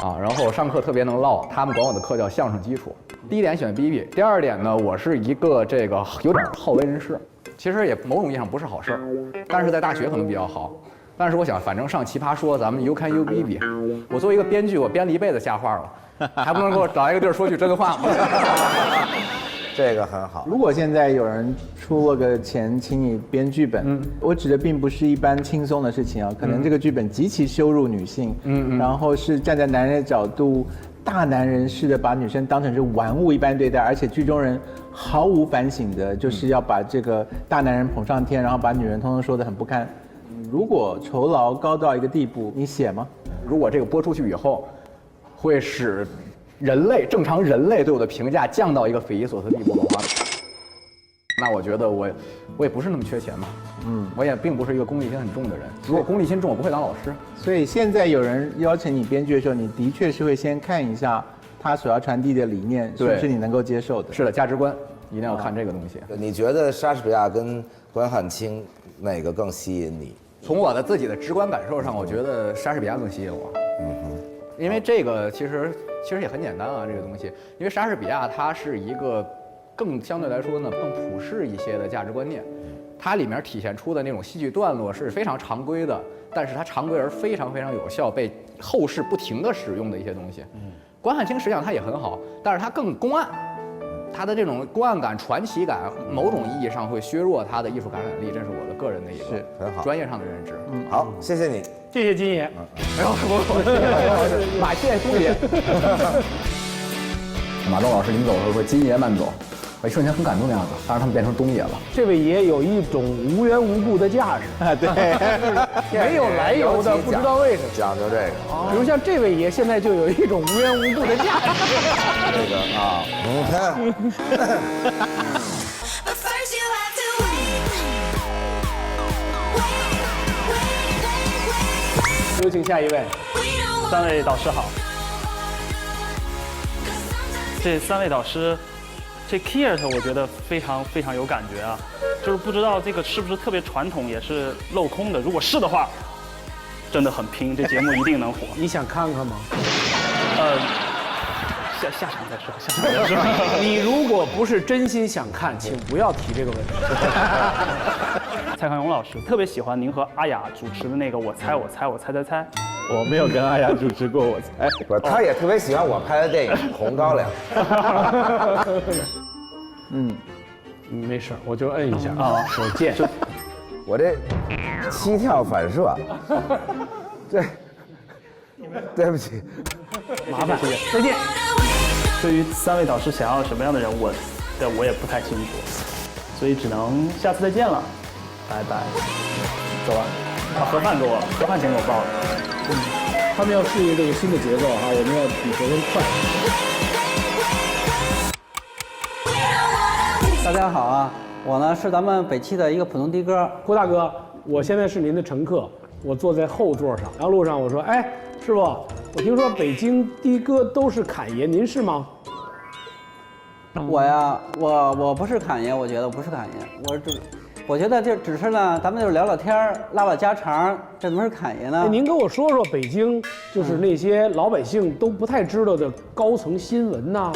然后上课特别能唠，他们管我的课叫相声基础。第一点喜欢逼逼，第二点呢，我是一个这个有点好为人师，其实也某种意义上不是好事儿，但是在大学可能比较好。但是我想，反正上奇葩说，咱们 you can you 逼逼。我作为一个编剧，我编了一辈子瞎话了，还不能给我找一个地儿说句真话吗？这个很好。如果现在有人出了个钱请你编剧本，我指的并不是一般轻松的事情啊，可能这个剧本极其羞辱女性，然后是站在男人的角度，大男人似的把女生当成是玩物一般对待，而且剧中人毫无反省的，就是要把这个大男人捧上天，然后把女人通通说得很不堪。如果酬劳高到一个地步，你写吗？如果这个播出去以后，会使正常人类对我的评价降到一个匪夷所思地步的话，那我觉得我也不是那么缺钱嘛，我也并不是一个功利心很重的人。如果功利心重，我不会当老师。所以现在有人邀请你编剧的时候，你的确是会先看一下他所要传递的理念是不是你能够接受的。是的，价值观一定要看这个东西。你觉得莎士比亚跟关汉卿哪个更吸引你？从我的自己的直观感受上，我觉得莎士比亚更吸引我。因为这个其实也很简单啊，这个东西，因为莎士比亚它是一个更相对来说呢更普世一些的价值观念，它里面体现出的那种戏剧段落是非常常规的，但是它常规而非常非常有效，被后世不停的使用的一些东西。关汉卿实际上它也很好，但是它更公案，它的这种公案感、传奇感，某种意义上会削弱它的艺术感染力，这是我的个人的一个很好专业上的认知。好，谢谢你。谢谢金爷。没有，马谢东爷。马东老师临走的时候说：“金爷慢走。”我一瞬间很感动的样子。当然他们变成东爷了。这位爷有一种无缘无故的架势，对，没有来由的，不知道为什么。讲究这个。比如像这位爷现在就有一种无缘无故的架势。这个啊，But first you have to wait. 有请下一位。3位导师好。这3位导师，这 Kiert 我觉得非常有感觉啊，就是不知道这个是不是特别传统，也是镂空的。如果是的话，真的很拼，这节目一定能火。你想看看吗？下场再说，下场再说。你如果不是真心想看，请不要提这个问题。蔡康永老师特别喜欢您和阿雅主持的那个我猜。我没有跟阿雅主持过我猜，他也特别喜欢我拍的电影《红高粱》。没事，我就摁一下啊，手贱。我这膝跳反射，对不起，麻烦，再见。对于3位导师想要什么样的人吻的，我也不太清楚，所以只能下次再见了，拜拜，走了。盒饭给我，盒饭钱给我报了。他们要适应这个新的节奏哈，我们要比别人快。大家好啊，我呢是咱们北汽的一个普通的哥，郭大哥，我现在是您的乘客，我坐在后座上。然后路上我说，哎，师傅，我听说北京的哥都是侃爷，您是吗？我呀，我不是侃爷，我觉得我不是侃爷，我觉得这只是呢，咱们就是聊聊天拉拉家常，这怎么是侃爷呢？哎，您跟我说说北京就是那些老百姓都不太知道的高层新闻呐。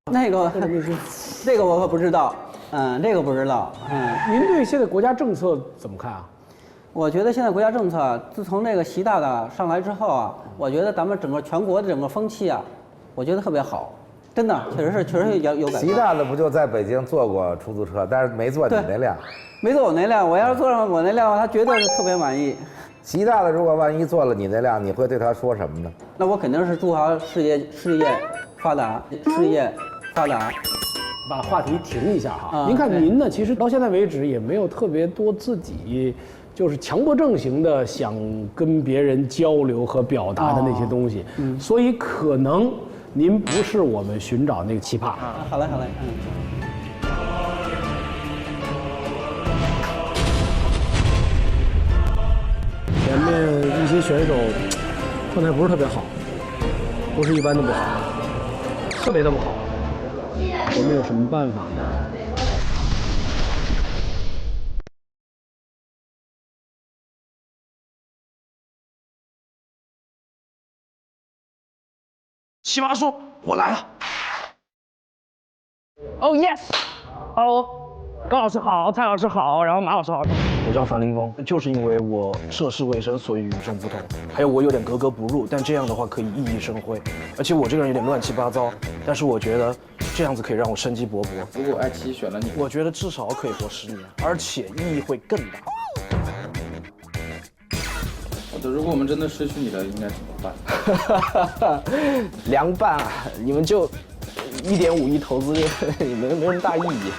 那个我可不知道，这个不知道，您对现在国家政策怎么看啊？我觉得现在国家政策，自从那个习大大上来之后啊，我觉得咱们整个全国的整个风气啊，我觉得特别好。真的，确实有感觉。习大大不就在北京坐过出租车，但是没坐你那辆，没坐我那辆。我要是坐上我那辆，他绝对是特别满意。习大大如果万一坐了你那辆，你会对他说什么呢？那我肯定是祝他事业发达，把话题停一下哈。您看您呢，其实到现在为止也没有特别多自己就是强迫症型的想跟别人交流和表达的那些东西，所以可能。您不是我们寻找那个奇葩。好嘞。前面一些选手状态不是特别好，不是一般的不好，特别的不好。我们有什么办法呢？奇葩说，我来了。Oh yes，Hello，高老师好，蔡老师好，然后马老师好。我叫樊凌峰，就是因为我涉世未深，所以与众不同。还有我有点格格不入，但这样的话可以熠熠生辉。而且我这个人有点乱七八糟，但是我觉得这样子可以让我生机勃勃。如果爱奇艺选了你，我觉得至少可以活10年，而且意义会更大。如果我们真的失去你了，应该怎么办？凉拌啊，你们就1.5亿投资，没什么大意义。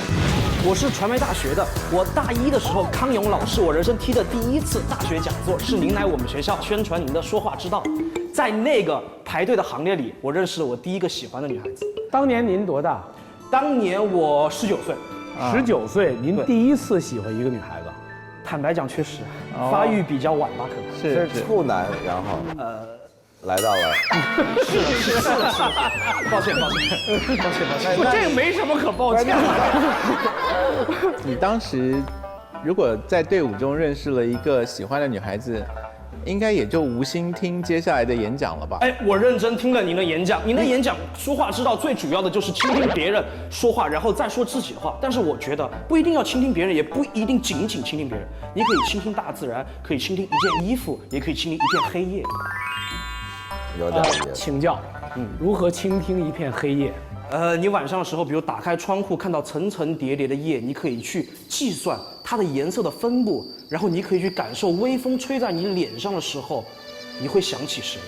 我是传媒大学的，我大1的时候，康永老师我人生踢的第1次大学讲座是您来我们学校宣传您的说话之道，在那个排队的行列里，我认识了我第一个喜欢的女孩子。当年您多大？当年我19岁。19岁，您第一次喜欢一个女孩子？坦白讲，确实发育比较晚吧，可能是处男，然后来到了，是的，抱歉，这个没什么可抱歉的。你当时如果在队伍中认识了一个喜欢的女孩子，应该也就无心听接下来的演讲了吧？哎，我认真听了您的演讲，您的演讲说话之道最主要的就是倾听别人说话，然后再说自己的话。但是我觉得不一定要倾听别人，也不一定仅倾听别人，你可以倾听大自然，可以倾听一件衣服，也可以倾听一片黑夜。有点请教，如何倾听一片黑夜？你晚上的时候，比如打开窗户看到层层叠叠的夜，你可以去计算它的颜色的分布，然后你可以去感受微风吹在你脸上的时候，你会想起谁？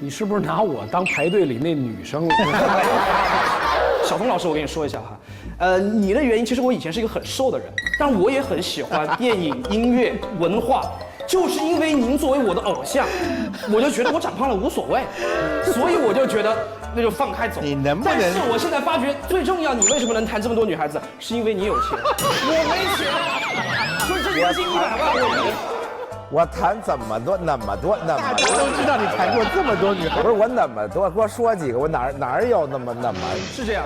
你是不是拿我当排队里那女生？小东老师，我跟你说一下哈，你的原因其实我以前是一个很瘦的人，但我也很喜欢电影、音乐、文化。就是因为您作为我的偶像，我就觉得我长胖了无所谓，所以我就觉得那就放开走。你能不能？但是我现在发觉最重要，你为什么能谈这么多女孩子？是因为你有钱，我没钱，所以这年薪100万我谈怎么多那么多，大家都知道你谈过这么多女孩。不是我那么多，给我说几个，我哪儿有那么？是这样。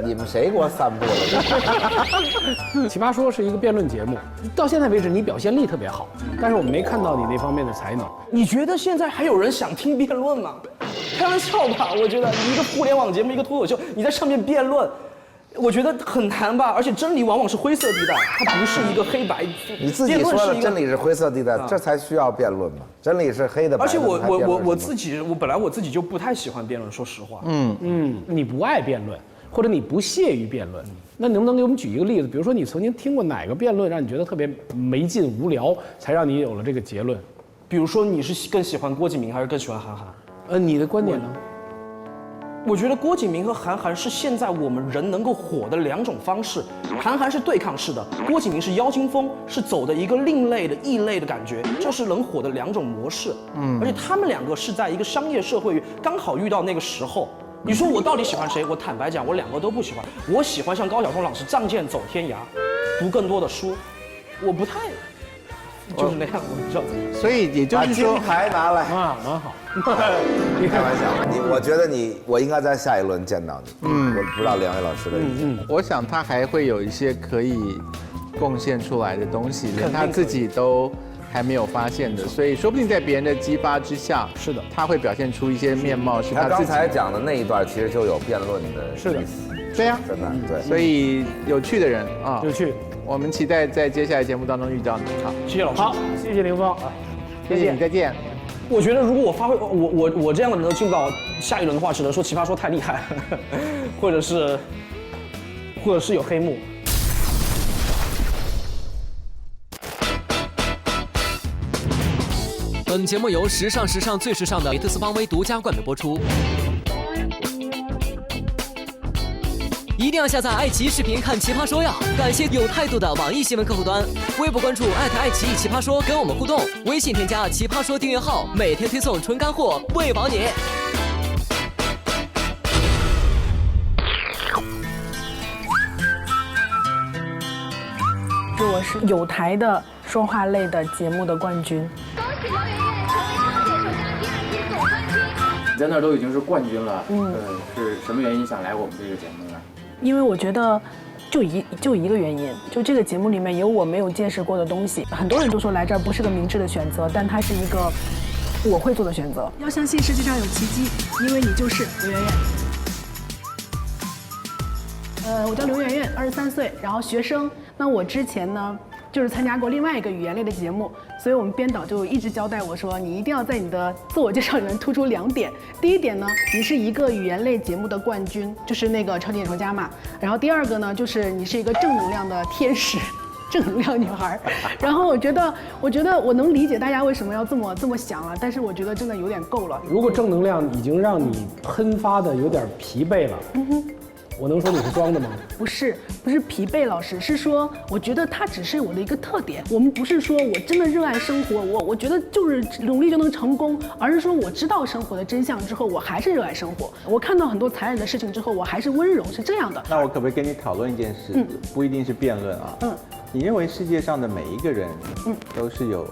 你们谁给我散步了？奇葩说是一个辩论节目，到现在为止你表现力特别好，但是我们没看到你那方面的才能。你觉得现在还有人想听辩论吗？开玩笑吧，我觉得一个互联网节目，一个脱口秀，你在上面辩论。我觉得很难吧，而且真理往往是灰色地带，它不是一个黑白。你自己说了，真理是灰色地带，这才需要辩论嘛。真理是黑的，而且我自己就不太喜欢辩论，说实话。你不爱辩论，或者你不屑于辩论，那能不能给我们举一个例子？比如说你曾经听过哪个辩论让你觉得特别没劲、无聊，才让你有了这个结论？比如说你是更喜欢郭敬明还是更喜欢韩寒？你的观点呢？我觉得郭敬明和韩寒是现在我们人能够火的两种方式。韩寒是对抗式的，郭敬明是妖精风，是走的一个另类的异类的感觉，这是能火的两种模式。而且他们两个是在一个商业社会刚好遇到那个时候。你说我到底喜欢谁？我坦白讲，我两个都不喜欢。我喜欢像高晓松老师仗剑走天涯，读更多的书。我不太。就是那样，我不知道怎么。所以也就是说，把金牌拿来啊，蛮好。开玩笑，我觉得我应该在下一轮见到你。我不知道两位老师的意见。我想他还会有一些可以贡献出来的东西，连他自己都还没有发现的，所以说不定在别人的激发之下，是的，他会表现出一些面貌是他自己。刚才讲的那一段其实就有辩论的意思。是的，对呀，真的对。所以有趣的人啊，有趣。我们期待在接下来节目当中遇到你。好，谢谢老师。好，谢谢林峰啊，谢谢你，再见。我觉得如果我发挥我这样的能进到下一轮的话，只能说奇葩说太厉害，或者是有黑幕。本节目由时尚最时尚的美特斯邦威独家冠名播出。一定要下载爱奇艺视频看奇葩说呀！感谢有态度的网易新闻客户端，微博关注爱奇艺奇葩说跟我们互动，微信添加奇葩说订阅号，每天推送纯干货，喂饱你。我是有台的说话类的节目的冠军。你在那儿都已经是冠军了，是什么原因想来我们这个节目呢？因为我觉得就一个原因，就这个节目里面有我没有见识过的东西。很多人都说来这儿不是个明智的选择，但它是一个我会做的选择。要相信世界上有奇迹，因为你就是刘媛媛。我叫刘媛媛，23岁，然后学生。那我之前呢，就是参加过另外一个语言类的节目，所以我们编导就一直交代我说，你一定要在你的自我介绍里面突出2点。第一点呢，你是一个语言类节目的冠军，就是那个超级演说家嘛。然后第二个呢，就是你是一个正能量的天使。正能量女孩，然后我觉得我能理解大家为什么要这么想了，但是我觉得真的有点够了。如果正能量已经让你喷发的有点疲惫了，我能说你是装的吗？不是疲惫，老师是说，我觉得它只是我的一个特点。我们不是说我真的热爱生活，我觉得就是努力就能成功，而是说我知道生活的真相之后，我还是热爱生活。我看到很多残忍的事情之后，我还是温柔，是这样的。那我可不可以跟你讨论一件事？不一定是辩论啊。你认为世界上的每一个人，都是有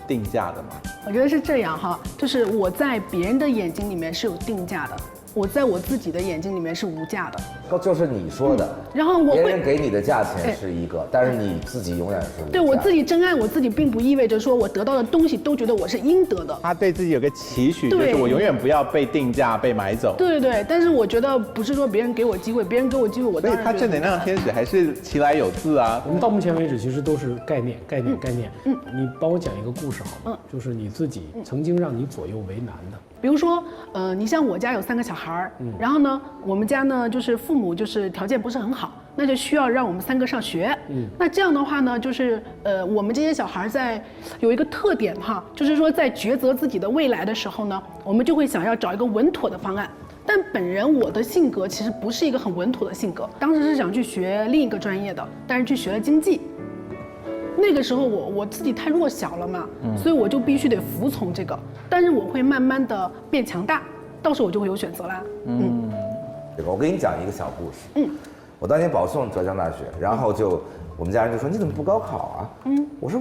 定价的吗？我觉得是这样哈，就是我在别人的眼睛里面是有定价的。我在我自己的眼睛里面是无价的，就是你说的。然后别人给你的价钱是一个，但是你自己永远是无价。对我自己珍爱我自己，并不意味着说我得到的东西都觉得我是应得的。他对自己有个期许，就是我永远不要被定价、被买走。对，但是我觉得不是说别人给我机会，别人给我机会，我当然。所以他正能量天使还是其来有自啊。我们到目前为止其实都是概念。你帮我讲一个故事好吗？就是你自己曾经让你左右为难的。比如说，你像我家有3个小孩儿，然后呢，我们家呢就是父母就是条件不是很好，那就需要让我们3个上学。那这样的话呢，就是我们这些小孩在有一个特点哈，就是说在抉择自己的未来的时候呢，我们就会想要找一个稳妥的方案。但本人我的性格其实不是一个很稳妥的性格，当时是想去学另一个专业的，但是去学了经济。那个时候我自己太弱小了嘛，所以我就必须得服从这个，但是我会慢慢的变强大，到时候我就会有选择啦。我给你讲一个小故事。我当年保送浙江大学，然后我们家人就说你怎么不高考啊？我说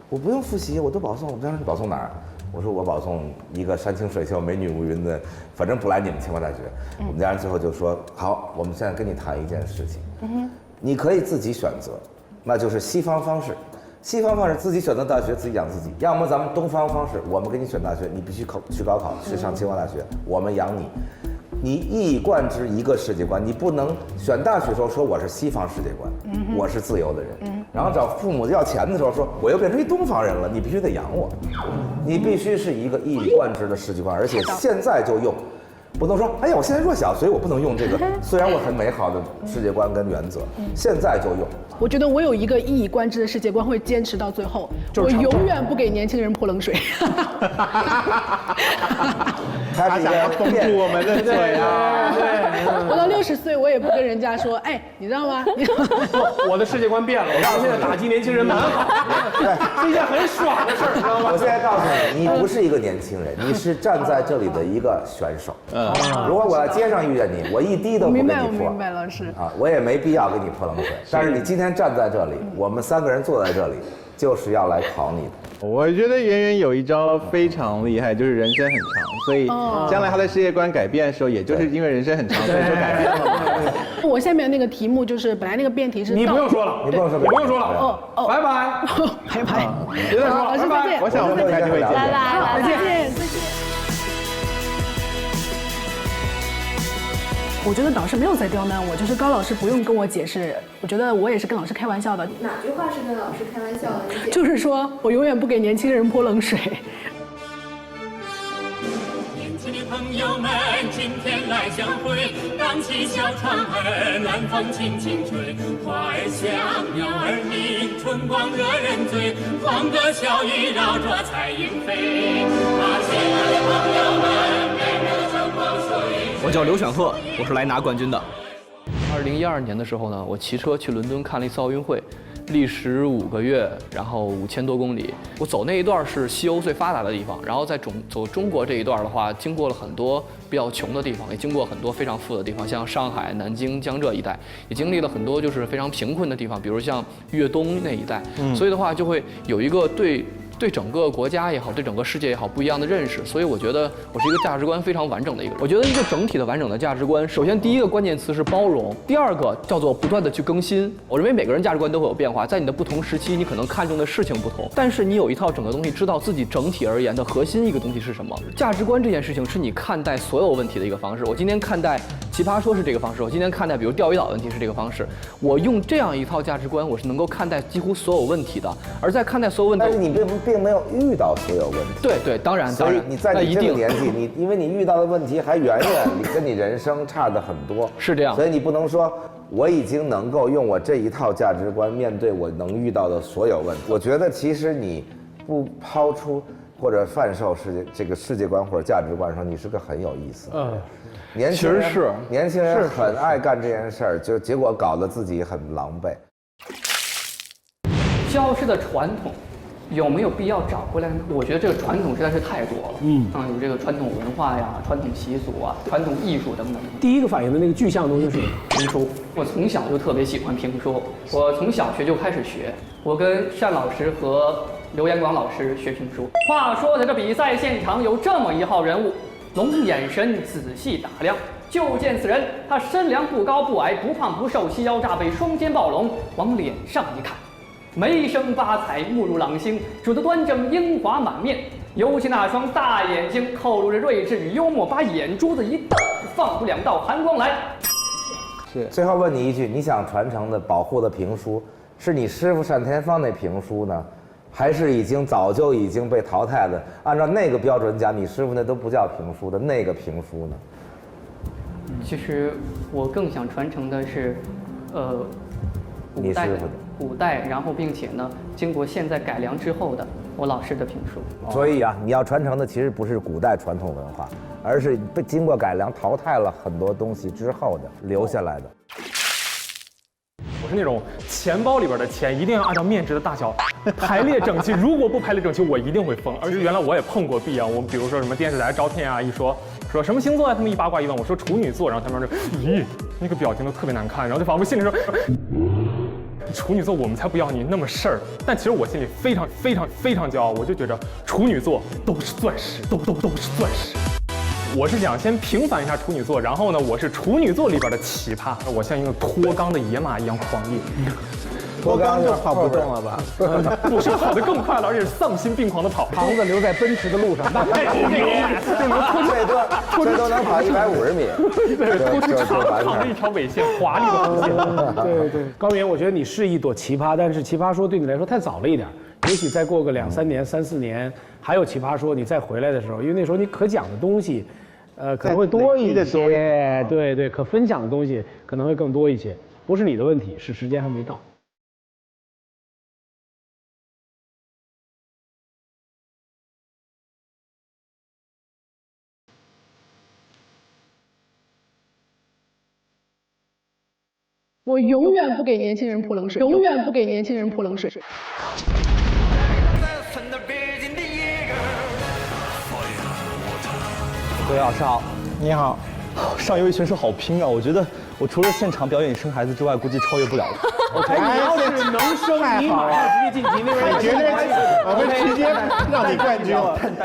我不用复习，我都保送。我当时你保送哪儿？我说我保送一个山清水秀、美女如云的，反正不来你们清华大学。我们家人最后就说好，我们现在跟你谈一件事情，你可以自己选择，那就是西方方式。西方方式自己选择大学，自己养自己；要么咱们东方方式，我们给你选大学，你必须去高考，去上清华大学，我们养你。你一以贯之一个世界观，你不能选大学的时候说我是西方世界观，我是自由的人，然后找父母要钱的时候说我又变成一东方人了，你必须得养我，你必须是一个一以贯之的世界观，而且现在就用，不能说哎呀我现在弱小，所以我不能用这个，虽然我很美好的世界观跟原则，现在就用。我觉得我有一个一以贯之的世界观，会坚持到最后。我永远不给年轻人泼冷水。他想要封住我们的嘴啊！我到60岁，我也不跟人家说，哎，你知道吗？我的世界观变了，我告诉你，现在打击年轻人蛮好，是一件很爽的事儿，知道吗？我现在告诉你，你不是一个年轻人，你是站在这里的一个选手。如果我在街上遇见你，我一滴都不给你泼。我明白，老师。啊，我也没必要给你泼冷水。但是你今天站在这里，我们3个人坐在这里，就是要来考你的。我觉得圆圆有一招非常厉害，就是人生很长，所以将来他的世界观改变的时候，也就是因为人生很长，所以就改变了。我下面那个题目就是本来那个辩题是你不用说了，你不用说了，拜拜，拜拜，别再说了，拜拜。我想我们开机会见，再见，再见。我觉得导师没有在刁难我，就是高老师不用跟我解释，我觉得我也是跟老师开玩笑的。哪句话是跟老师开玩笑的？就是说我永远不给年轻人泼冷水。年轻的朋友们，今天来相会，荡起小船儿，暖风轻轻吹，花儿香，鸟儿鸣，春光惹人醉，欢歌笑语绕着彩云飞。亲爱的朋友们，面如春光水。我叫刘选赫，我是来拿冠军的。2012年的时候呢，我骑车去伦敦看了一次奥运会，历时5个月，然后5000多公里。我走那一段是西欧最发达的地方，然后在走中国这一段的话，经过了很多比较穷的地方，也经过很多非常富的地方，像上海、南京、江浙一带，也经历了很多就是非常贫困的地方，比如像粤东那一带。所以的话，就会有一个对整个国家也好，对整个世界也好不一样的认识，所以我觉得我是一个价值观非常完整的一个人。我觉得一个整体的完整的价值观，首先第一个关键词是包容，第二个叫做不断的去更新。我认为每个人价值观都会有变化，在你的不同时期，你可能看重的事情不同，但是你有一套整个东西，知道自己整体而言的核心一个东西是什么。价值观这件事情是你看待所有问题的一个方式。我今天看待奇葩说是这个方式，我今天看待比如钓鱼岛问题是这个方式，我用这样一套价值观，我是能够看待几乎所有问题的。而在看待所有问题，但是你并没有遇到所有问题。对，当然，所以你在你这个年纪，因为你遇到的问题还远远跟你人生差得很多，是这样。所以你不能说我已经能够用我这一套价值观面对我能遇到的所有问题。我觉得其实你不抛出或者贩售这个世界观或者价值观的时候，你是个很有意思。年轻人是年轻人很爱干这件事儿，就结果搞得自己很狼狈。消失的传统有没有必要找回来呢？我觉得这个传统实在是太多了。有这个传统文化呀、传统习俗啊、传统艺术等等。第一个反应的那个具象东西是评书。我从小就特别喜欢评书，我从小学就开始学。我跟单老师和刘延广老师学评书。话说在这比赛现场有这么一号人物，龙眼神仔细打量，就见此人，他身量不高不矮，不胖不瘦，细腰炸背，双肩暴龙。往脸上一看，眉生八彩，目如朗星，主得端正，英华满面。尤其那双大眼睛透露着睿智与幽默，把眼珠子一瞪，放出2道寒光来。是。最后问你一句，你想传承的、保护的评书，是你师傅单田芳那评书呢，还是早就已经被淘汰的？按照那个标准讲，你师傅那都不叫评书的那个评书呢？其实我更想传承的是，古代，然后并且呢，经过现在改良之后的我老师的评书。所以啊，你要传承的其实不是古代传统文化，而是被经过改良、淘汰了很多东西之后的留下来的。我是那种钱包里边的钱一定要按照面值的大小排列整齐，如果不排列整齐，我一定会疯。而且原来我也碰过壁啊，我比如说什么电视台招聘啊，一说什么星座啊，他们一八卦一问，我说处女座，然后他们说咦，那个表情都特别难看，然后就仿佛心里说。处女座我们才不要你那么事儿。但其实我心里非常骄傲，我就觉着处女座都是钻石，都是钻石。我是想先平反一下处女座，然后呢，我是处女座里边的奇葩，我像一个脱缰的野马一样狂野。脱缰就跑不动了吧？不是跑得更快了，而且是丧心病狂的跑。肠子留在奔驰的路上，那太是这个，最多能跑150米，对，拖出长的一条尾线，华丽的弧线。对，高原，我觉得你是一朵奇葩，但是奇葩说对你来说太早了一点，也许再过个2、3年、3、4年，还有奇葩说，你再回来的时候，因为那时候你可讲的东西，可能会多一些，对，可分享的东西可能会更多一些，不是你的问题，是时间还没到。我永远不给年轻人泼冷水，永远不给年轻人泼冷水。各位老师好，你好。上一位选手好拼啊！我觉得我除了现场表演生孩子之外，估计超越不了了。OK， 你要是能生，你马上直接晋级，那位绝对我们直接让你冠军，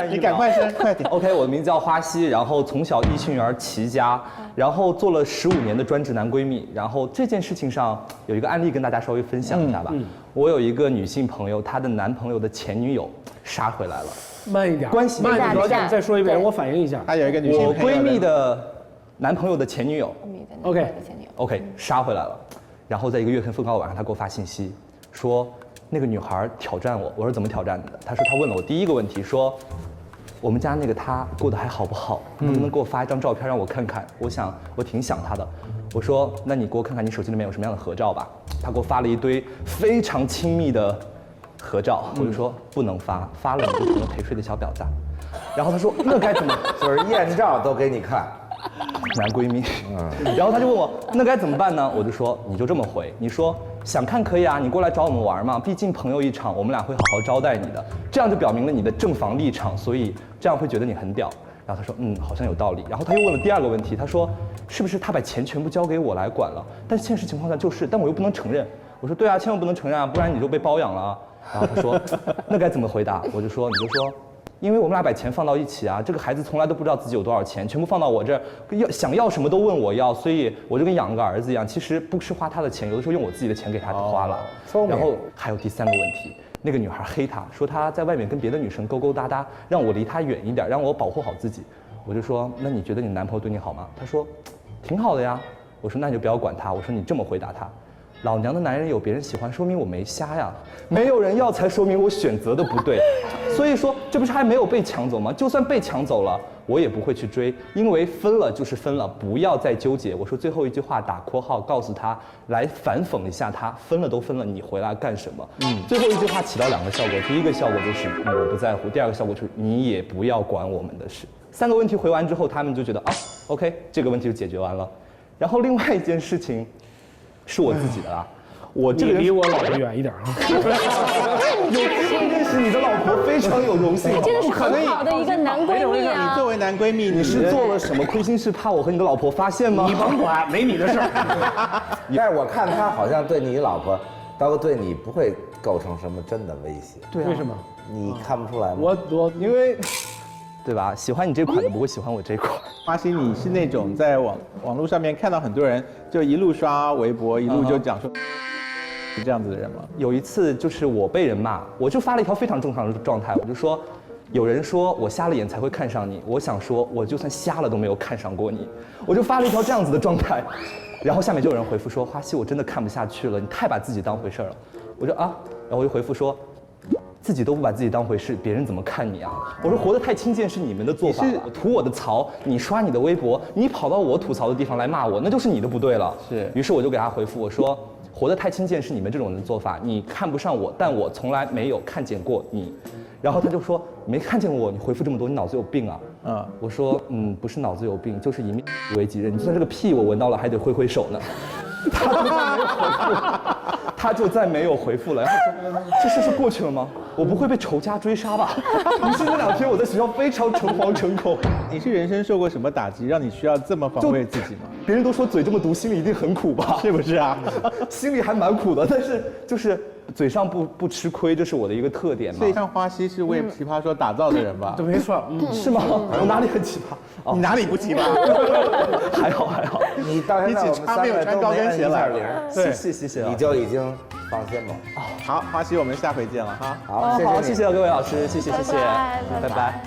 你赶快生，快点。 OK， 我的名字叫花溪，然后从小异性缘齐家，然后做了15年的专职男闺蜜，然后这件事情上有一个案例跟大家稍微分享一下吧。我有一个女性朋友，她的男朋友的前女友杀回来了。慢一点，关系慢一点，再说一遍，我反应一下。她有一个女性我闺蜜的男朋友的前女友 ，OK， 杀回来了。然后在一个月黑风高的晚上，她给我发信息，说那个女孩挑战我。我说怎么挑战你的？她说她问了我第一个问题，说我们家那个她过得还好不好？能不能给我发一张照片让我看看？我挺想她的。我说那你给我看看你手机里面有什么样的合照吧。她给我发了一堆非常亲密的合照，我就说不能发，发了你就成了陪睡的小婊子。然后她说那该怎么？就是艳照都给你看。男闺蜜，然后他就问我那该怎么办呢？我就说你就这么回，你说想看可以啊，你过来找我们玩嘛，毕竟朋友一场，我们俩会好好招待你的，这样就表明了你的正房立场，所以这样会觉得你很屌。然后他说好像有道理。然后他又问了第二个问题，他说是不是他把钱全部交给我来管了？但是现实情况下就是，但我又不能承认。我说对啊，千万不能承认啊，不然你就被包养了啊。然后他说那该怎么回答？我就说你就说。因为我们俩把钱放到一起啊，这个孩子从来都不知道自己有多少钱，全部放到我这儿，想要什么都问我要，所以我就跟养个儿子一样。其实不是花他的钱，有的时候用我自己的钱给他花了。然后还有第3个问题，那个女孩黑他，说他在外面跟别的女生勾勾搭搭，让我离他远一点，让我保护好自己。我就说那你觉得你男朋友对你好吗？他说挺好的呀。我说那你就不要管他。我说你这么回答他。老娘的男人有别人喜欢，说明我没瞎呀。没有人要才说明我选择的不对。所以说这不是还没有被抢走吗？就算被抢走了，我也不会去追，因为分了就是分了，不要再纠结。我说最后一句话打括号，告诉他来反讽一下他，分了都分了，你回来干什么？最后一句话起到2个效果，第一个效果就是我不在乎，第2个效果就是你也不要管我们的事。3个问题回完之后，他们就觉得OK， 这个问题就解决完了。然后另外一件事情。是我自己的啊，我这个人离我老婆远一点啊。有机会认识你的老婆，非常有荣幸。这个是很好的一个男闺蜜啊。你作为男闺蜜，你是做了什么亏心事，怕我和你的老婆发现吗？你甭管，没你的事儿。但是我看他好像对你老婆，包括对你不会构成什么真的威胁。对，为什么？你看不出来吗？我因为。对吧？喜欢你这款的不会喜欢我这款。花溪，你是那种在网络上面看到很多人就一路刷微博，一路就讲说，是这样子的人吗？有一次就是我被人骂，我就发了一条非常正常的状态，我就说，有人说我瞎了眼才会看上你，我想说我就算瞎了都没有看上过你，我就发了一条这样子的状态，然后下面就有人回复说，花溪我真的看不下去了，你太把自己当回事了。我说然后我就回复说。自己都不把自己当回事，别人怎么看你啊？我说活得太轻贱是你们的做法，我吐我的槽，你刷你的微博，你跑到我吐槽的地方来骂我，那就是你的不对了。是。于是我就给他回复我说，活得太轻贱是你们这种人的做法，你看不上我，但我从来没有看见过你。然后他就说没看见我，你回复这么多，你脑子有病啊？我说不是脑子有病，就是以命为己任，你就算这个屁我闻到了还得挥挥手呢。他就再没有回复了。然后说这事是过去了吗？我不会被仇家追杀吧？于是那2天我在学校非常诚惶诚恐。你是人生受过什么打击，让你需要这么防卫自己吗？别人都说嘴这么毒，心里一定很苦吧？是不是啊？心里还蛮苦的，但是就是嘴上不吃亏，这是我的一个特点嘛。所以像花溪是为奇葩说打造的人吧？对，没错，是吗？我哪里很奇葩？你哪里不奇葩？还好。你到现在我们3个人都没按120，谢谢，你就已经放心了。好，花溪，我们下回见了哈。好，谢谢各位老师，谢谢，拜拜。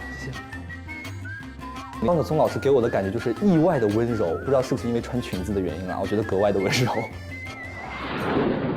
方晓聪老师给我的感觉就是意外的温柔，不知道是不是因为穿裙子的原因啊？我觉得格外的温柔。